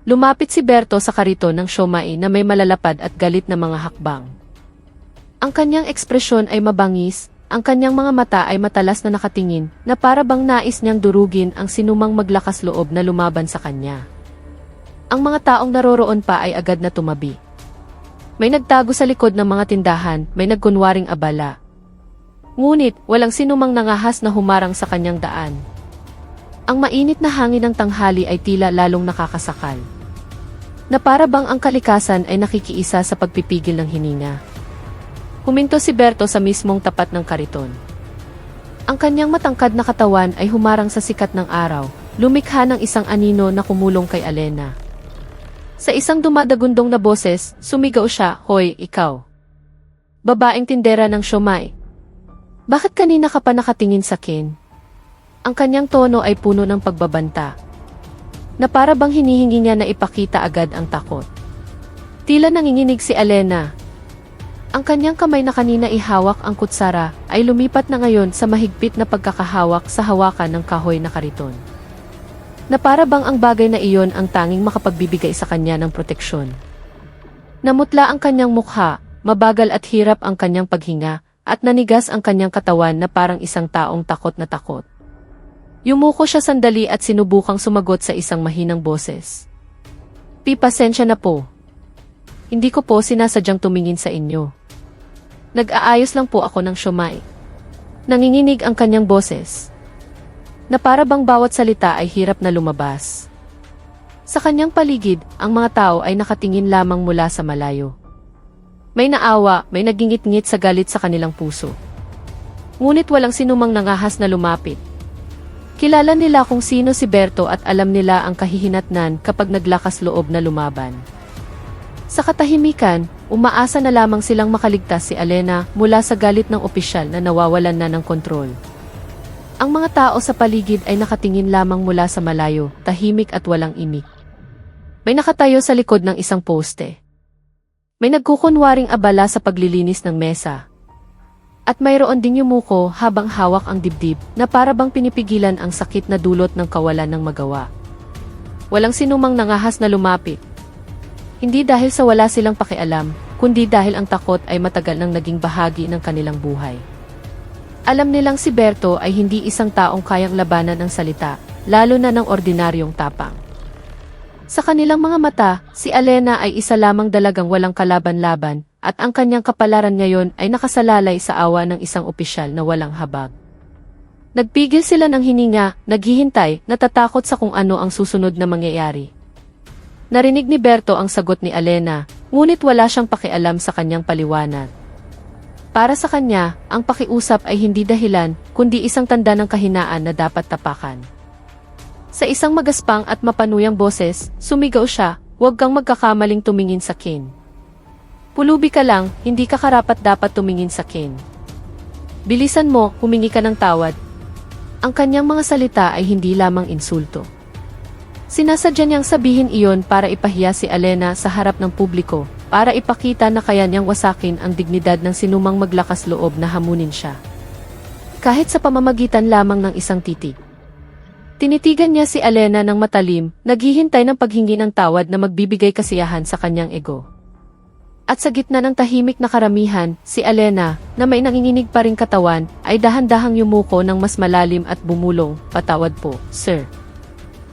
Lumapit si Berto sa kariton ng siomai na may malalapad at galit na mga hakbang. Ang kanyang ekspresyon ay mabangis, ang kanyang mga mata ay matalas na nakatingin na para bang nais niyang durugin ang sinumang maglakas loob na lumaban sa kanya. Ang mga taong naroroon pa ay agad na tumabi. May nagtago sa likod ng mga tindahan, may nagkunwaring abala. Ngunit, walang sinumang nangahas na humarang sa kanyang daan. Ang mainit na hangin ng tanghali ay tila lalong nakakasakal. Na para bang ang kalikasan ay nakikiisa sa pagpipigil ng hininga. Huminto si Berto sa mismong tapat ng kariton. Ang kanyang matangkad na katawan ay humarang sa sikat ng araw, lumikha ng isang anino na kumulong kay Alena. Sa isang dumadagundong na boses, sumigaw siya, "Hoy, ikaw! Babaeng tindera ng siomai. Bakit kanina ka pa nakatingin sa akin?" Ang kanyang tono ay puno ng pagbabanta. Na para bang hinihingi niya na ipakita agad ang takot. Tila nanginginig si Alena. Ang kanyang kamay na kanina ihawak ang kutsara ay lumipat na ngayon sa mahigpit na pagkakahawak sa hawakan ng kahoy na kariton. Na para bang ang bagay na iyon ang tanging makapagbibigay sa kanya ng proteksyon. Namutla ang kanyang mukha, mabagal at hirap ang kanyang paghinga, at nanigas ang kanyang katawan na parang isang taong takot na takot. Yumuko siya sandali at sinubukang sumagot sa isang mahinang boses. "Pasensya na po. Hindi ko po sinasadyang tumingin sa inyo. Nag-aayos lang po ako ng siomai." Nanginginig ang kanyang boses. Na para bang bawat salita ay hirap na lumabas. Sa kanyang paligid, ang mga tao ay nakatingin lamang mula sa malayo. May naawa, may nagingit-ngit sa galit sa kanilang puso. Ngunit walang sinumang nangahas na lumapit. Kilala nila kung sino si Berto at alam nila ang kahihinatnan kapag naglakas loob na lumaban. Sa katahimikan, umaasa na lamang silang makaligtas si Alena mula sa galit ng opisyal na nawawalan na ng kontrol. Ang mga tao sa paligid ay nakatingin lamang mula sa malayo, tahimik at walang imik. May nakatayo sa likod ng isang poste. May nagkukunwaring abala sa paglilinis ng mesa. At mayroon ding yumuko habang hawak ang dibdib na para bang pinipigilan ang sakit na dulot ng kawalan ng magawa. Walang sinumang nangahas na lumapit. Hindi dahil sa wala silang pakialam, kundi dahil ang takot ay matagal nang naging bahagi ng kanilang buhay. Alam nilang si Berto ay hindi isang taong kayang labanan ng salita, lalo na ng ordinaryong tapang. Sa kanilang mga mata, si Alena ay isa lamang dalagang walang kalaban-laban, at ang kanyang kapalaran ngayon ay nakasalalay sa awa ng isang opisyal na walang habag. Nagpigil sila ng hininga, naghihintay, natatakot sa kung ano ang susunod na mangyayari. Narinig ni Berto ang sagot ni Alena, ngunit wala siyang pakialam sa kanyang paliwanag. Para sa kanya, ang pakiusap ay hindi dahilan, kundi isang tanda ng kahinaan na dapat tapakan. Sa isang magaspang at mapanuyang boses, sumigaw siya, "Huwag kang magkakamaling tumingin sa akin. Pulubi ka lang, hindi ka karapat-dapat tumingin sa akin. Bilisan mo, humingi ka ng tawad." Ang kanyang mga salita ay hindi lamang insulto. Sinasadya niyang sabihin iyon para ipahiya si Alena sa harap ng publiko, para ipakita na kaya niyang wasakin ang dignidad ng sinumang maglakas loob na hamunin siya. Kahit sa pamamagitan lamang ng isang titig. Tinitigan niya si Alena ng matalim, naghihintay ng paghingi ng tawad na magbibigay kasiyahan sa kanyang ego. At sa gitna ng tahimik na karamihan, si Alena, na may nanginginig pa ring katawan, ay dahan-dahang yumuko ng mas malalim at bumulong, "Patawad po, sir."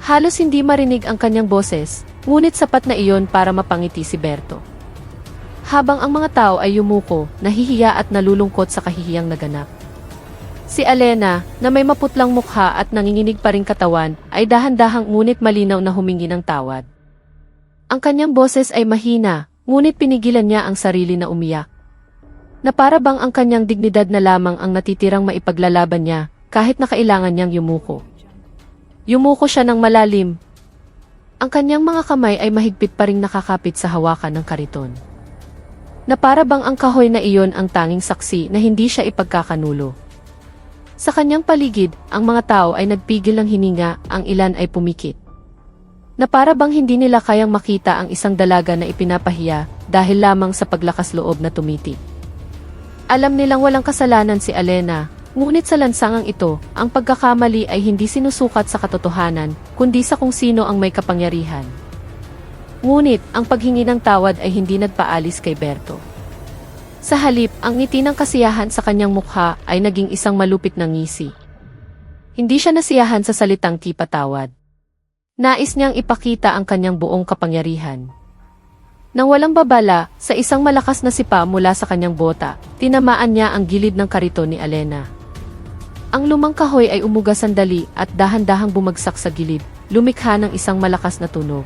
Halos hindi marinig ang kanyang boses, ngunit sapat na iyon para mapangiti si Berto. Habang ang mga tao ay yumuko, nahihiya at nalulungkot sa kahihiyang naganap. Si Alena, na may maputlang mukha at nanginginig pa ring katawan, ay dahan-dahang ngunit malinaw na humingi ng tawad. Ang kanyang boses ay mahina, ngunit pinigilan niya ang sarili na umiyak. Na para bang ang kanyang dignidad na lamang ang natitirang maipaglalaban niya, kahit na kailangan niyang yumuko. Yumuko siya ng malalim. Ang kanyang mga kamay ay mahigpit pa ring nakakapit sa hawakan ng kariton. Na para bang ang kahoy na iyon ang tanging saksi na hindi siya ipagkakanulo. Sa kanyang paligid, ang mga tao ay nagpigil ng hininga, ang ilan ay pumikit. Na para bang hindi nila kayang makita ang isang dalaga na ipinapahiya dahil lamang sa paglakas loob na tumitig. Alam nilang walang kasalanan si Alena, ngunit sa lansangang ito, ang pagkakamali ay hindi sinusukat sa katotohanan, kundi sa kung sino ang may kapangyarihan. Ngunit, ang paghingi ng tawad ay hindi nagpaalis kay Berto. Sa halip, ang ngiti ng kasiyahan sa kanyang mukha ay naging isang malupit na ngisi. Hindi siya nasiyahan sa salitang patawad. Nais niyang ipakita ang kanyang buong kapangyarihan. Nang walang babala, sa isang malakas na sipa mula sa kanyang bota, tinamaan niya ang gilid ng kariton ni Alena. Ang lumang kahoy ay umuga sandali at dahan-dahang bumagsak sa gilid, lumikha ng isang malakas na tunog.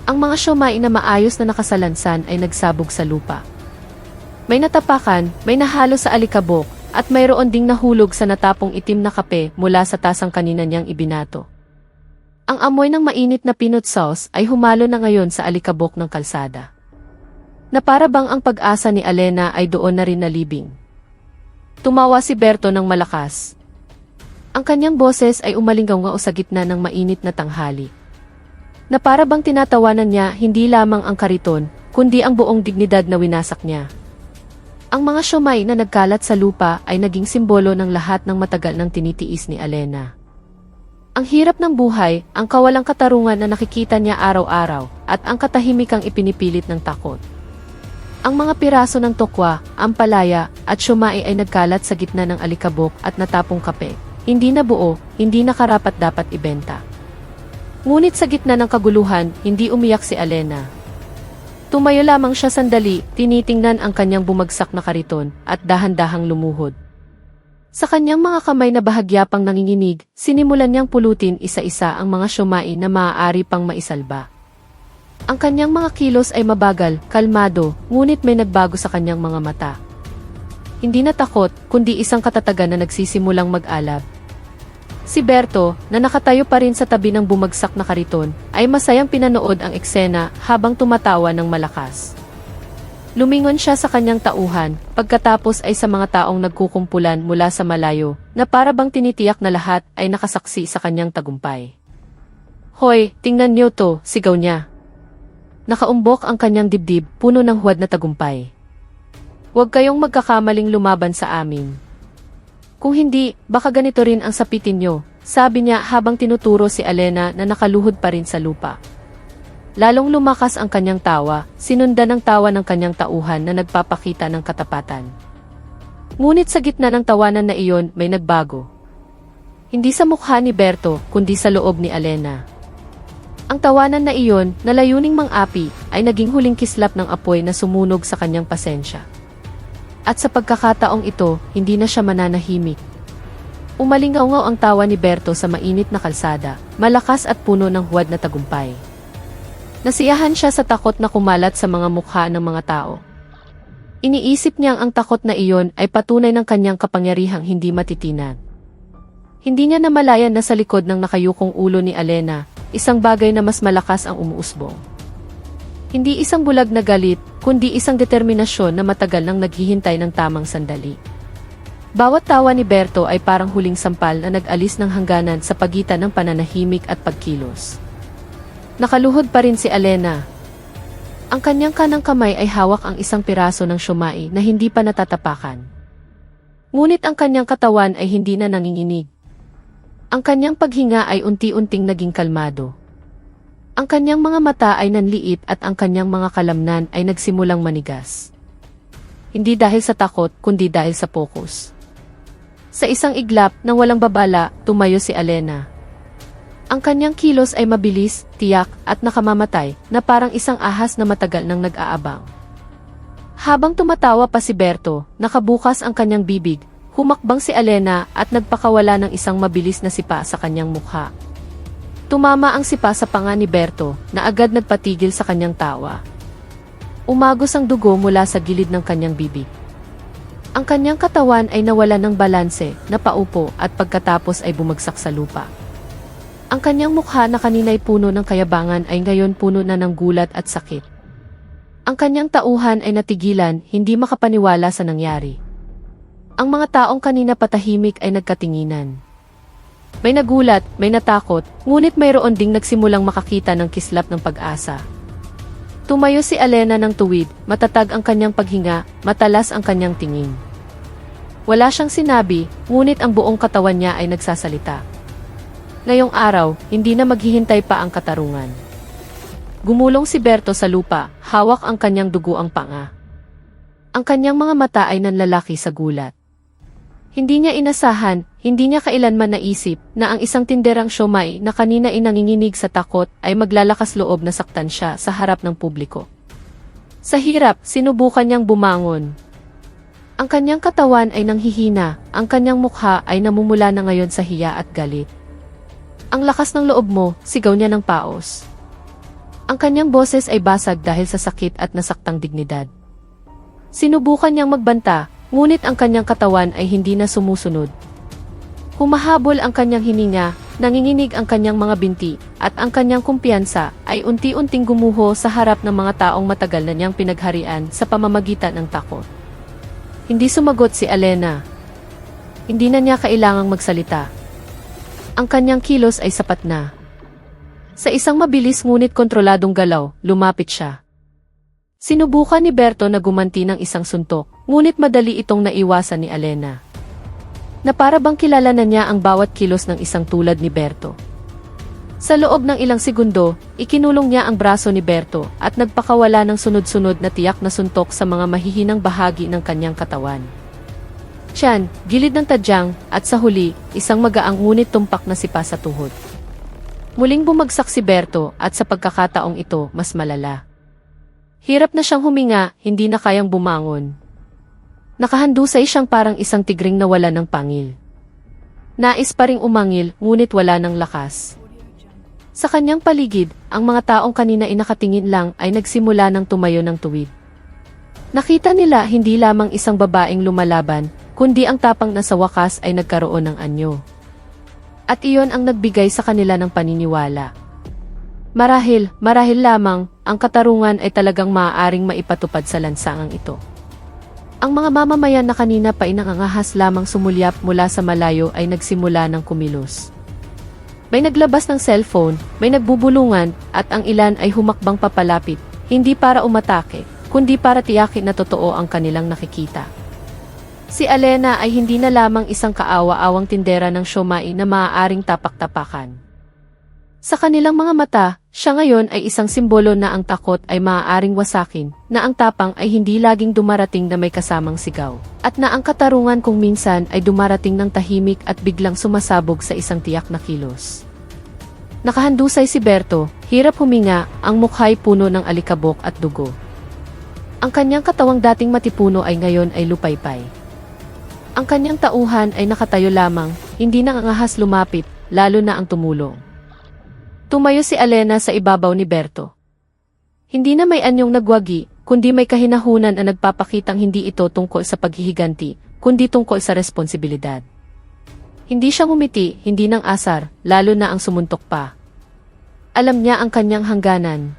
Ang mga siomai na maayos na nakasalansan ay nagsabog sa lupa. May natapakan, may nahalo sa alikabok, at mayroon ding nahulog sa natapong itim na kape mula sa tasang kanina niyang ibinato. Ang amoy ng mainit na peanut sauce ay humalo na ngayon sa alikabok ng kalsada. Na para bang ang pag-asa ni Alena ay doon na rin nalibing. Tumawa si Berto ng malakas. Ang kanyang boses ay umalingaw sa gitna ng mainit na tanghali. Na para bang tinatawanan niya hindi lamang ang kariton, kundi ang buong dignidad na winasak niya. Ang mga siomai na nagkalat sa lupa ay naging simbolo ng lahat ng matagal ng tinitiis ni Alena. Ang hirap ng buhay, ang kawalang katarungan na nakikita niya araw-araw, at ang katahimikang ipinipilit ng takot. Ang mga piraso ng tokwa, ampalaya, at siomai ay nagkalat sa gitna ng alikabok at natapong kape. Hindi na buo, hindi na karapat-dapat ibenta. Ngunit sa gitna ng kaguluhan, hindi umiyak si Alena. Tumayo lamang siya sandali, tinitingnan ang kanyang bumagsak na kariton, at dahan-dahang lumuhod. Sa kanyang mga kamay na bahagya pang nanginginig, sinimulan niyang pulutin isa-isa ang mga siomai na maaari pang maisalba. Ang kanyang mga kilos ay mabagal, kalmado, ngunit may nagbago sa kanyang mga mata. Hindi na takot, kundi isang katatagan na nagsisimulang mag-alab. Si Berto, na nakatayo pa rin sa tabi ng bumagsak na kariton, ay masayang pinanood ang eksena habang tumatawa ng malakas. Lumingon siya sa kanyang tauhan, pagkatapos ay sa mga taong nagkukumpulan mula sa malayo, na para bang tinitiyak na lahat ay nakasaksi sa kanyang tagumpay. "Hoy, tingnan niyo to," sigaw niya. Nakaumbok ang kanyang dibdib, puno ng huwad na tagumpay. "Huwag kayong magkakamaling lumaban sa amin. Kung hindi, baka ganito rin ang sapitin nyo," sabi niya habang tinuturo si Alena na nakaluhod pa rin sa lupa. Lalong lumakas ang kanyang tawa, sinundan ng tawa ng kanyang tauhan na nagpapakita ng katapatan. Ngunit sa gitna ng tawanan na iyon, may nagbago. Hindi sa mukha ni Berto, kundi sa loob ni Alena. Ang tawanan na iyon, na layuning mang-api, ay naging huling kislap ng apoy na sumunog sa kanyang pasensya. At sa pagkakataong ito, hindi na siya mananahimik. Umalingaw ang tawa ni Berto sa mainit na kalsada, malakas at puno ng huwad na tagumpay. Nasiyahan siya sa takot na kumalat sa mga mukha ng mga tao. Iniisip niyang ang takot na iyon ay patunay ng kanyang kapangyarihang hindi matitinag. Hindi niya namalayan na sa likod ng nakayukong ulo ni Alena, isang bagay na mas malakas ang umuusbong. Hindi isang bulag na galit, kundi isang determinasyon na matagal nang naghihintay ng tamang sandali. Bawat tawa ni Berto ay parang huling sampal na nag-alis ng hangganan sa pagitan ng pananahimik at pagkilos. Nakaluhod pa rin si Alena. Ang kanyang kanang kamay ay hawak ang isang piraso ng siomai na hindi pa natatapakan. Ngunit ang kanyang katawan ay hindi na nanginginig. Ang kanyang paghinga ay unti-unting naging kalmado. Ang kanyang mga mata ay nanliit at ang kanyang mga kalamnan ay nagsimulang manigas. Hindi dahil sa takot, kundi dahil sa focus. Sa isang iglap na walang babala, tumayo si Alena. Ang kanyang kilos ay mabilis, tiyak, at nakamamatay, na parang isang ahas na matagal nang nag-aabang. Habang tumatawa pa si Berto, nakabukas ang kanyang bibig, humakbang si Alena at nagpakawala ng isang mabilis na sipa sa kanyang mukha. Tumama ang sipa sa panga ni Berto, na agad nagpatigil sa kanyang tawa. Umagos ang dugo mula sa gilid ng kanyang bibig. Ang kanyang katawan ay nawala ng balanse, napaupo at pagkatapos ay bumagsak sa lupa. Ang kanyang mukha na kanina'y puno ng kayabangan ay ngayon puno na ng gulat at sakit. Ang kanyang tauhan ay natigilan, hindi makapaniwala sa nangyari. Ang mga taong kanina patahimik ay nagkatinginan. May nagulat, may natakot, ngunit mayroon ding nagsimulang makakita ng kislap ng pag-asa. Tumayo si Alena ng tuwid, matatag ang kanyang paghinga, matalas ang kanyang tingin. Wala siyang sinabi, ngunit ang buong katawan niya ay nagsasalita. Ngayong araw, hindi na maghihintay pa ang katarungan. Gumulong si Berto sa lupa, hawak ang kanyang duguang panga. Ang kanyang mga mata ay nanlalaki sa gulat. Hindi niya inasahan, hindi niya kailanman naisip na ang isang tinderang siomai na kanina ay nanginginig sa takot ay maglalakas loob na saktan siya sa harap ng publiko. Sa hirap, sinubukan niyang bumangon. Ang kanyang katawan ay nanghihina, ang kanyang mukha ay namumula na ngayon sa hiya at galit. Ang lakas ng loob mo, sigaw niya ng paos. Ang kanyang boses ay basag dahil sa sakit at nasaktang dignidad. Sinubukan niyang magbanta, ngunit ang kanyang katawan ay hindi na sumusunod. Humahabol ang kanyang hininga, nanginginig ang kanyang mga binti, at ang kanyang kumpiyansa ay unti-unting gumuho sa harap ng mga taong matagal na niyang pinagharian sa pamamagitan ng takot. Hindi sumagot si Alena. Hindi na niya kailangang magsalita. Ang kanyang kilos ay sapat na. Sa isang mabilis ngunit kontroladong galaw, lumapit siya. Sinubukan ni Berto na gumanti ng isang suntok, ngunit madali itong naiwasan ni Alena. Na para bang kilala na niya ang bawat kilos ng isang tulad ni Berto. Sa loob ng ilang segundo, ikinulong niya ang braso ni Berto at nagpakawala ng sunod-sunod na tiyak na suntok sa mga mahihinang bahagi ng kanyang katawan. Tiyan, gilid ng tadyang, at sa huli, isang magaang ngunit tumpak na sipa sa tuhod. Muling bumagsak si Berto at sa pagkakataong ito, mas malala. Hirap na siyang huminga, hindi na kayang bumangon. Nakahandusay siyang parang isang tigring na wala ng pangil. Nais pa ring umangil, ngunit wala ng lakas. Sa kanyang paligid, ang mga taong kanina ay nakatingin lang ay nagsimula ng tumayo ng tuwid. Nakita nila hindi lamang isang babaeng lumalaban, kundi ang tapang na sa wakas ay nagkaroon ng anyo. At iyon ang nagbigay sa kanila ng paniniwala. Marahil lamang, ang katarungan ay talagang maaaring maipatupad sa lansangang ito. Ang mga mamamayan na kanina pa inangangahas lamang sumulyap mula sa malayo ay nagsimula ng kumilos. May naglabas ng cellphone, may nagbubulungan, at ang ilan ay humakbang papalapit, hindi para umatake, kundi para tiyakin na totoo ang kanilang nakikita. Si Alena ay hindi na lamang isang kaawa-awang tindera ng siomai na maaaring tapak-tapakan. Sa kanilang mga mata, siya ngayon ay isang simbolo na ang takot ay maaaring wasakin, na ang tapang ay hindi laging dumarating na may kasamang sigaw, at na ang katarungan kung minsan ay dumarating ng tahimik at biglang sumasabog sa isang tiyak na kilos. Nakahandusay si Berto, hirap huminga, ang mukha'y puno ng alikabok at dugo. Ang kanyang katawang dating matipuno ay ngayon ay lupaypay. Ang kanyang tauhan ay nakatayo lamang, hindi nangangahas lumapit, lalo na ang tumulong. Tumayo si Alena sa ibabaw ni Berto. Hindi na may anyong nagwagi, kundi may kahinahunan na nagpapakitang hindi ito tungkol sa paghihiganti, kundi tungkol sa responsibilidad. Hindi siya ngumiti, hindi nang asar, lalo na ang sumuntok pa. Alam niya ang kanyang hangganan.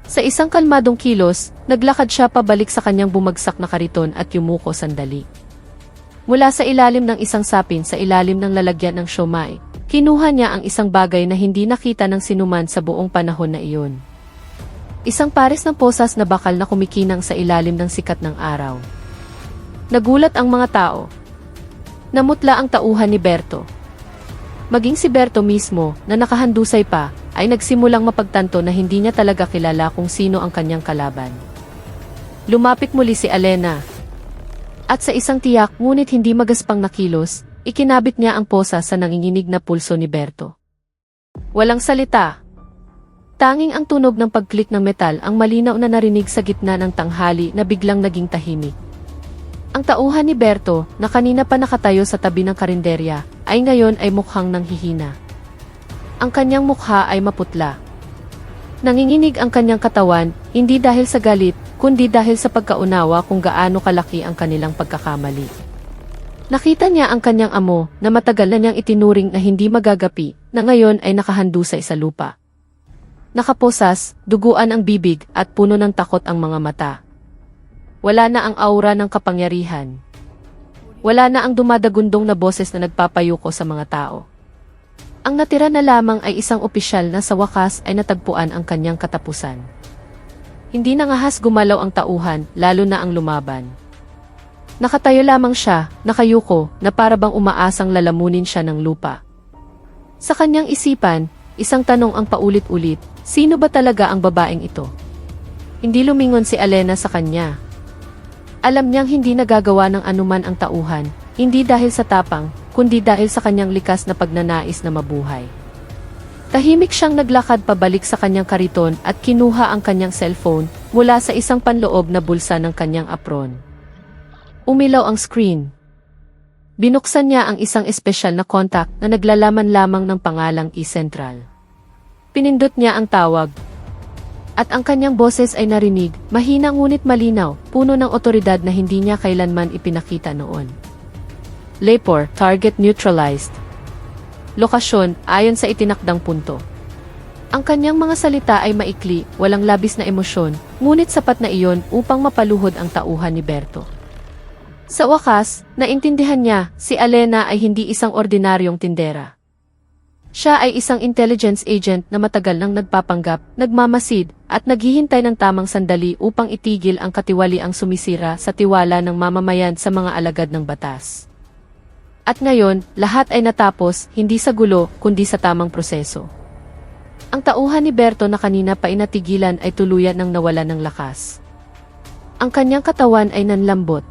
Sa isang kalmadong kilos, naglakad siya pabalik sa kanyang bumagsak na kariton at yumuko sandali. Mula sa ilalim ng isang sapin sa ilalim ng lalagyan ng siomai, kinuha niya ang isang bagay na hindi nakita ng sinuman sa buong panahon na iyon. Isang pares ng posas na bakal na kumikinang sa ilalim ng sikat ng araw. Nagulat ang mga tao. Namutla ang tauhan ni Berto. Maging si Berto mismo, na nakahandusay pa, ay nagsimulang mapagtanto na hindi niya talaga kilala kung sino ang kanyang kalaban. Lumapit muli si Alena. At sa isang tiyak ngunit hindi magaspang na kilos, ikinabit niya ang posa sa nanginginig na pulso ni Berto. Walang salita. Tanging ang tunog ng pagklik ng metal ang malinaw na narinig sa gitna ng tanghali na biglang naging tahimik. Ang tauhan ni Berto, na kanina pa nakatayo sa tabi ng karinderya, ay ngayon ay mukhang nanghihina. Ang kanyang mukha ay maputla. Nanginginig ang kanyang katawan, hindi dahil sa galit, kundi dahil sa pagkaunawa kung gaano kalaki ang kanilang pagkakamali. Nakita niya ang kanyang amo na matagal na niyang itinuring na hindi magagapi, na ngayon ay nakahandusay sa lupa. Nakaposas, duguan ang bibig at puno ng takot ang mga mata. Wala na ang aura ng kapangyarihan. Wala na ang dumadagundong na boses na nagpapayuko sa mga tao. Ang natira na lamang ay isang opisyal na sa wakas ay natagpuan ang kanyang katapusan. Hindi nangahas gumalaw ang tauhan, lalo na ang lumaban. Nakatayo lamang siya, nakayuko, na para bang umaasang lalamunin siya ng lupa. Sa kanyang isipan, isang tanong ang paulit-ulit, sino ba talaga ang babaeng ito? Hindi lumingon si Alena sa kanya. Alam niyang hindi nagagawa ng anuman ang tauhan, hindi dahil sa tapang, kundi dahil sa kanyang likas na pagnanais na mabuhay. Tahimik siyang naglakad pabalik sa kanyang kariton at kinuha ang kanyang cellphone mula sa isang panloob na bulsa ng kanyang apron. Umilaw ang screen. Binuksan niya ang isang espesyal na kontak na naglalaman lamang ng pangalang E-Central. Pinindot niya ang tawag. At ang kanyang boses ay narinig, mahina ngunit malinaw, puno ng otoridad na hindi niya kailanman ipinakita noon. Lepore, target neutralized. Lokasyon, ayon sa itinakdang punto. Ang kanyang mga salita ay maikli, walang labis na emosyon, ngunit sapat na iyon upang mapaluhod ang tauhan ni Berto. Sa wakas, naintindihan niya, si Alena ay hindi isang ordinaryong tindera. Siya ay isang intelligence agent na matagal nang nagpapanggap, nagmamasid, at naghihintay ng tamang sandali upang itigil ang katiwaliang sumisira sa tiwala ng mamamayan sa mga alagad ng batas. At ngayon, lahat ay natapos, hindi sa gulo, kundi sa tamang proseso. Ang tauhan ni Berto na kanina pa inatigilan ay tuluyan ng nawalan ng lakas. Ang kanyang katawan ay nanlambot.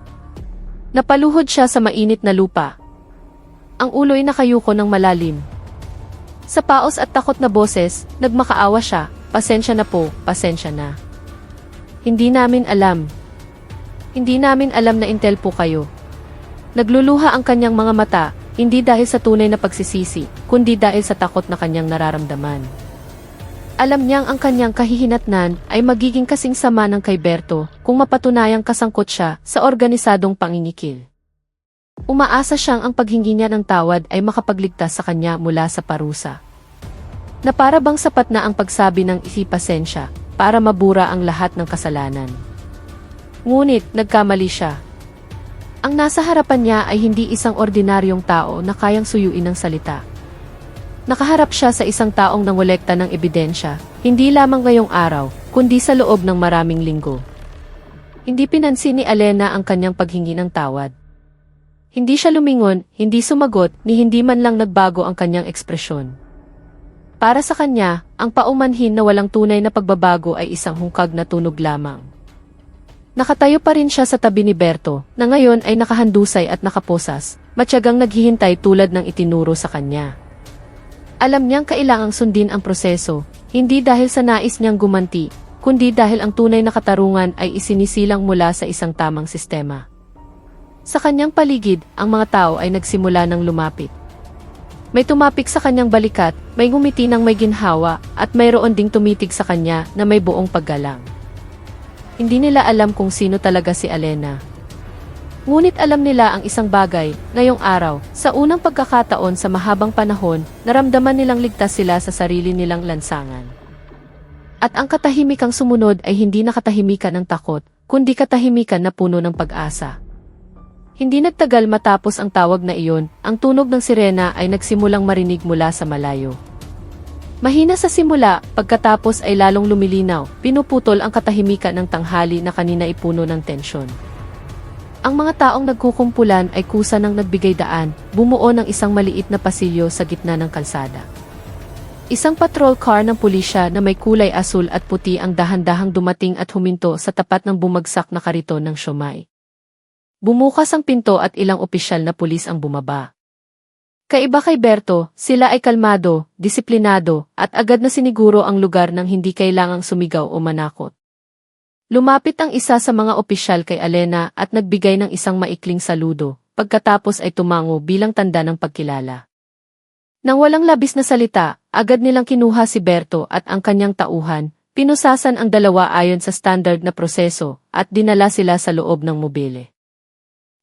Napaluhod siya sa mainit na lupa. Ang ulo ay nakayuko ng malalim. Sa paos at takot na boses, nagmakaawa siya, pasensya na po, pasensya na. Hindi namin alam. Hindi namin alam na intel po kayo. Nagluluha ang kanyang mga mata, hindi dahil sa tunay na pagsisisi, kundi dahil sa takot na kanyang nararamdaman. Alam niyang ang kanyang kahihinatnan ay magiging kasing sama ng kay Berto kung mapatunayang kasangkot siya sa organisadong pangingikil. Umaasa siyang ang paghingi niya ng tawad ay makapagligtas sa kanya mula sa parusa. Na para bang sapat na ang pagsabi ng isipasensya para mabura ang lahat ng kasalanan. Ngunit, nagkamali siya. Ang nasa harapan niya ay hindi isang ordinaryong tao na kayang suyuin ng salita. Nakaharap siya sa isang taong nangolekta ng ebidensya, hindi lamang ngayong araw, kundi sa loob ng maraming linggo. Hindi pinansin ni Alena ang kanyang paghingi ng tawad. Hindi siya lumingon, hindi sumagot, ni hindi man lang nagbago ang kanyang ekspresyon. Para sa kanya, ang paumanhin na walang tunay na pagbabago ay isang hungkag na tunog lamang. Nakatayo pa rin siya sa tabi ni Berto, na ngayon ay nakahandusay at nakaposas, matyagang naghihintay tulad ng itinuro sa kanya. Alam niyang kailangang sundin ang proseso, hindi dahil sa nais niyang gumanti, kundi dahil ang tunay na katarungan ay isinisilang mula sa isang tamang sistema. Sa kanyang paligid, ang mga tao ay nagsimula ng lumapit. May tumapik sa kanyang balikat, may ngumiti ng may ginhawa, at mayroon ding tumitig sa kanya na may buong paggalang. Hindi nila alam kung sino talaga si Alena. Ngunit alam nila ang isang bagay, ngayong araw, sa unang pagkakataon sa mahabang panahon, naramdaman nilang ligtas sila sa sarili nilang lansangan. At ang katahimikang sumunod ay hindi na katahimikan ng takot, kundi katahimikan na puno ng pag-asa. Hindi nagtagal matapos ang tawag na iyon, ang tunog ng sirena ay nagsimulang marinig mula sa malayo. Mahina sa simula, pagkatapos ay lalong lumilinaw, pinuputol ang katahimikan ng tanghali na kanina ipuno ng tensyon. Ang mga taong nagkukumpulan ay kusa ng nagbigay daan, bumuo ng isang maliit na pasilyo sa gitna ng kalsada. Isang patrol car ng pulisya na may kulay asul at puti ang dahan-dahang dumating at huminto sa tapat ng bumagsak na kariton ng siomai. Bumukas ang pinto at ilang opisyal na pulis ang bumaba. Kaiba kay Berto, sila ay kalmado, disiplinado, at agad na siniguro ang lugar nang hindi kailangang sumigaw o manakot. Lumapit ang isa sa mga opisyal kay Alena at nagbigay ng isang maikling saludo, pagkatapos ay tumango bilang tanda ng pagkilala. Nang walang labis na salita, agad nilang kinuha si Berto at ang kanyang tauhan, pinusasan ang dalawa ayon sa standard na proseso, at dinala sila sa loob ng mobile.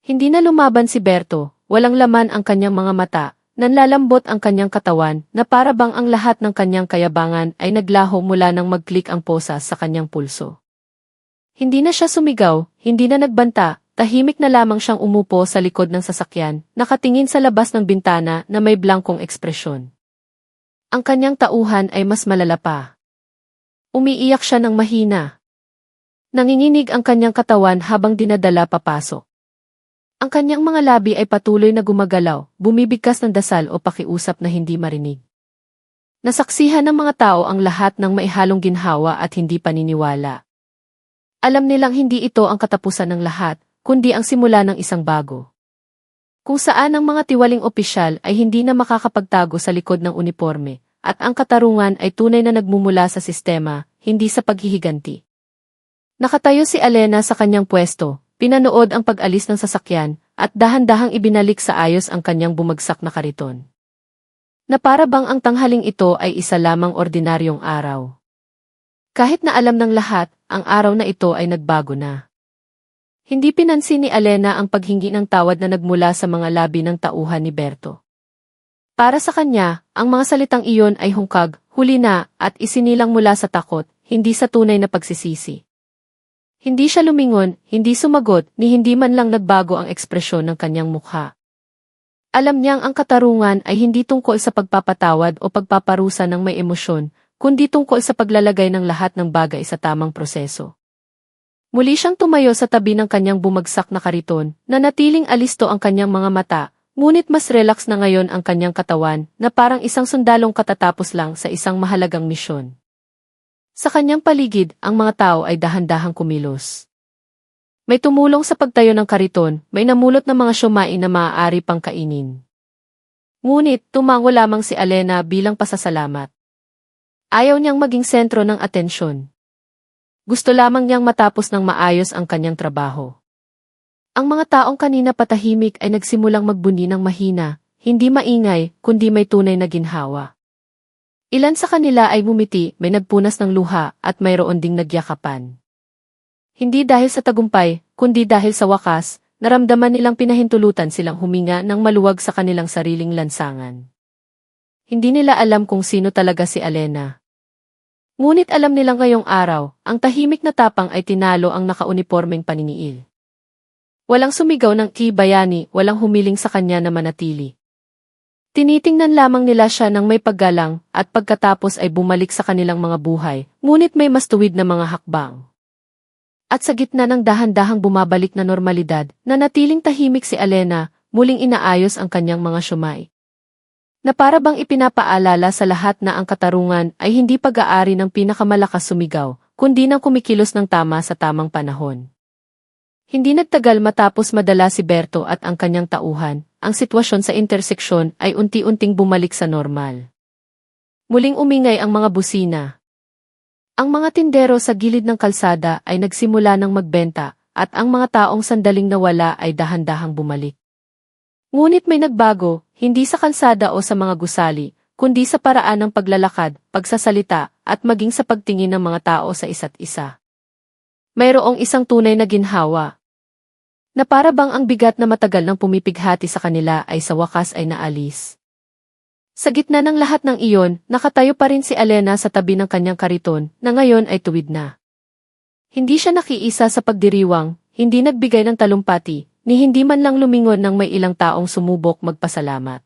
Hindi na lumaban si Berto, walang laman ang kanyang mga mata, nanlalambot ang kanyang katawan na para bang ang lahat ng kanyang kayabangan ay naglaho mula nang mag-click ang posas sa kanyang pulso. Hindi na siya sumigaw, hindi na nagbanta, tahimik na lamang siyang umupo sa likod ng sasakyan, nakatingin sa labas ng bintana na may blankong ekspresyon. Ang kanyang tauhan ay mas malala pa. Umiiyak siya ng mahina. Nanginginig ang kanyang katawan habang dinadala papasok. Ang kanyang mga labi ay patuloy na gumagalaw, bumibigkas ng dasal o pakiusap na hindi marinig. Nasaksihan ng mga tao ang lahat ng maihalong ginhawa at hindi paniniwala. Alam nilang hindi ito ang katapusan ng lahat, kundi ang simula ng isang bago. Kung saan ang mga tiwaling opisyal ay hindi na makakapagtago sa likod ng uniforme, at ang katarungan ay tunay na nagmumula sa sistema, hindi sa paghihiganti. Nakatayo si Alena sa kanyang pwesto, pinanood ang pag-alis ng sasakyan, at dahan-dahang ibinalik sa ayos ang kanyang bumagsak na kariton. Na para bang ang tanghaling ito ay isa lamang ordinaryong araw. Kahit na alam ng lahat, ang araw na ito ay nagbago na. Hindi pinansin ni Alena ang paghingi ng tawad na nagmula sa mga labi ng tauhan ni Berto. Para sa kanya, ang mga salitang iyon ay hungkag, huli na, at isinilang mula sa takot, hindi sa tunay na pagsisisi. Hindi siya lumingon, hindi sumagot, ni hindi man lang nagbago ang ekspresyon ng kanyang mukha. Alam niyang ang katarungan ay hindi tungkol sa pagpapatawad o pagpaparusa ng may emosyon, kundi tungkol sa paglalagay ng lahat ng bagay sa tamang proseso. Muli siyang tumayo sa tabi ng kanyang bumagsak na kariton, na natiling alisto ang kanyang mga mata, ngunit mas relax na ngayon ang kanyang katawan, na parang isang sundalong katatapos lang sa isang mahalagang misyon. Sa kanyang paligid, ang mga tao ay dahan-dahang kumilos. May tumulong sa pagtayo ng kariton, may namulot na mga siomai na maaari pang kainin. Ngunit, tumango lamang si Alena bilang pasasalamat. Ayaw niyang maging sentro ng atensyon. Gusto lamang niyang matapos ng maayos ang kanyang trabaho. Ang mga taong kanina patahimik ay nagsimulang magbuni ng mahina, hindi maingay, kundi may tunay na ginhawa. Ilan sa kanila ay bumiti, may nagpunas ng luha, at mayroon ding nagyakapan. Hindi dahil sa tagumpay, kundi dahil sa wakas, naramdaman nilang pinahintulutan silang huminga ng maluwag sa kanilang sariling lansangan. Hindi nila alam kung sino talaga si Alena. Ngunit alam nilang ngayong araw, ang tahimik na tapang ay tinalo ang nakaunipormeng paniniil. Walang sumigaw ng bayani, walang humiling sa kanya na manatili. Tinitingnan lamang nila siya ng may paggalang, at pagkatapos ay bumalik sa kanilang mga buhay, ngunit may mas tuwid na mga hakbang. At sa gitna ng dahan-dahang bumabalik na normalidad, nanatiling tahimik si Alena, muling inaayos ang kanyang mga siomai. Na para bang ipinapaalala sa lahat na ang katarungan ay hindi pag-aari ng pinakamalakas sumigaw, kundi ng kumikilos ng tama sa tamang panahon. Hindi nagtagal matapos madala si Berto at ang kanyang tauhan, ang sitwasyon sa interseksyon ay unti-unting bumalik sa normal. Muling umingay ang mga busina. Ang mga tindero sa gilid ng kalsada ay nagsimula ng magbenta, at ang mga taong sandaling nawala ay dahan-dahang bumalik. Ngunit may nagbago, hindi sa kalsada o sa mga gusali, kundi sa paraan ng paglalakad, pagsasalita, at maging sa pagtingin ng mga tao sa isa't isa. Mayroong isang tunay na ginhawa. Na para bang ang bigat na matagal nang pumipighati sa kanila ay sa wakas ay naalis. Sa gitna ng lahat ng iyon, nakatayo pa rin si Alena sa tabi ng kanyang kariton, na ngayon ay tuwid na. Hindi siya nakiisa sa pagdiriwang, hindi nagbigay ng talumpati, ni hindi man lang lumingon ng may ilang taong sumubok magpasalamat.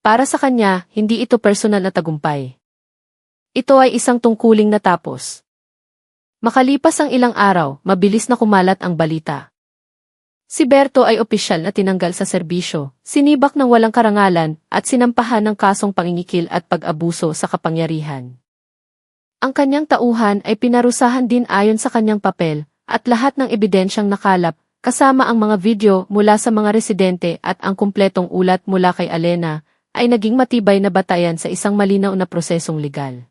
Para sa kanya, hindi ito personal na tagumpay. Ito ay isang tungkuling natapos. Makalipas ang ilang araw, mabilis na kumalat ang balita. Si Berto ay opisyal na tinanggal sa serbisyo, sinibak ng walang karangalan, at sinampahan ng kasong pangingikil at pag-abuso sa kapangyarihan. Ang kanyang tauhan ay pinarusahan din ayon sa kanyang papel, at lahat ng ebidensyang nakalap, kasama ang mga video mula sa mga residente at ang kumpletong ulat mula kay Alena, ay naging matibay na batayan sa isang malinaw na prosesong legal.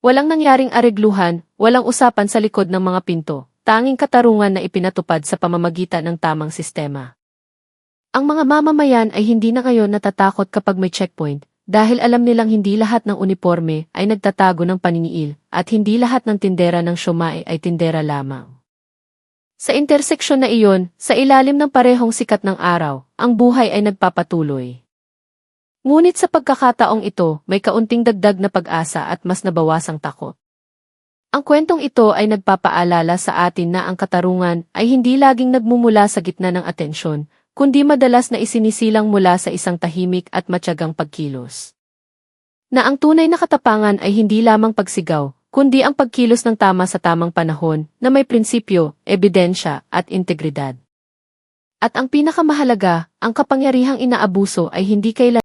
Walang nangyaring aregluhan, walang usapan sa likod ng mga pinto, tanging katarungan na ipinatupad sa pamamagitan ng tamang sistema. Ang mga mamamayan ay hindi na ngayon natatakot kapag may checkpoint, dahil alam nilang hindi lahat ng uniforme ay nagtatago ng paniniil, at hindi lahat ng tindera ng siomai ay tindera lamang. Sa interseksyon na iyon, sa ilalim ng parehong sikat ng araw, ang buhay ay nagpapatuloy. Ngunit sa pagkakataong ito, may kaunting dagdag na pag-asa at mas nabawasang takot. Ang kwentong ito ay nagpapaalala sa atin na ang katarungan ay hindi laging nagmumula sa gitna ng atensyon, kundi madalas na isinisilang mula sa isang tahimik at matyagang pagkilos. Na ang tunay na katapangan ay hindi lamang pagsigaw, kundi ang pagkilos ng tama sa tamang panahon na may prinsipyo, ebidensya, at integridad. At ang pinakamahalaga, ang kapangyarihang inaabuso ay hindi kailanman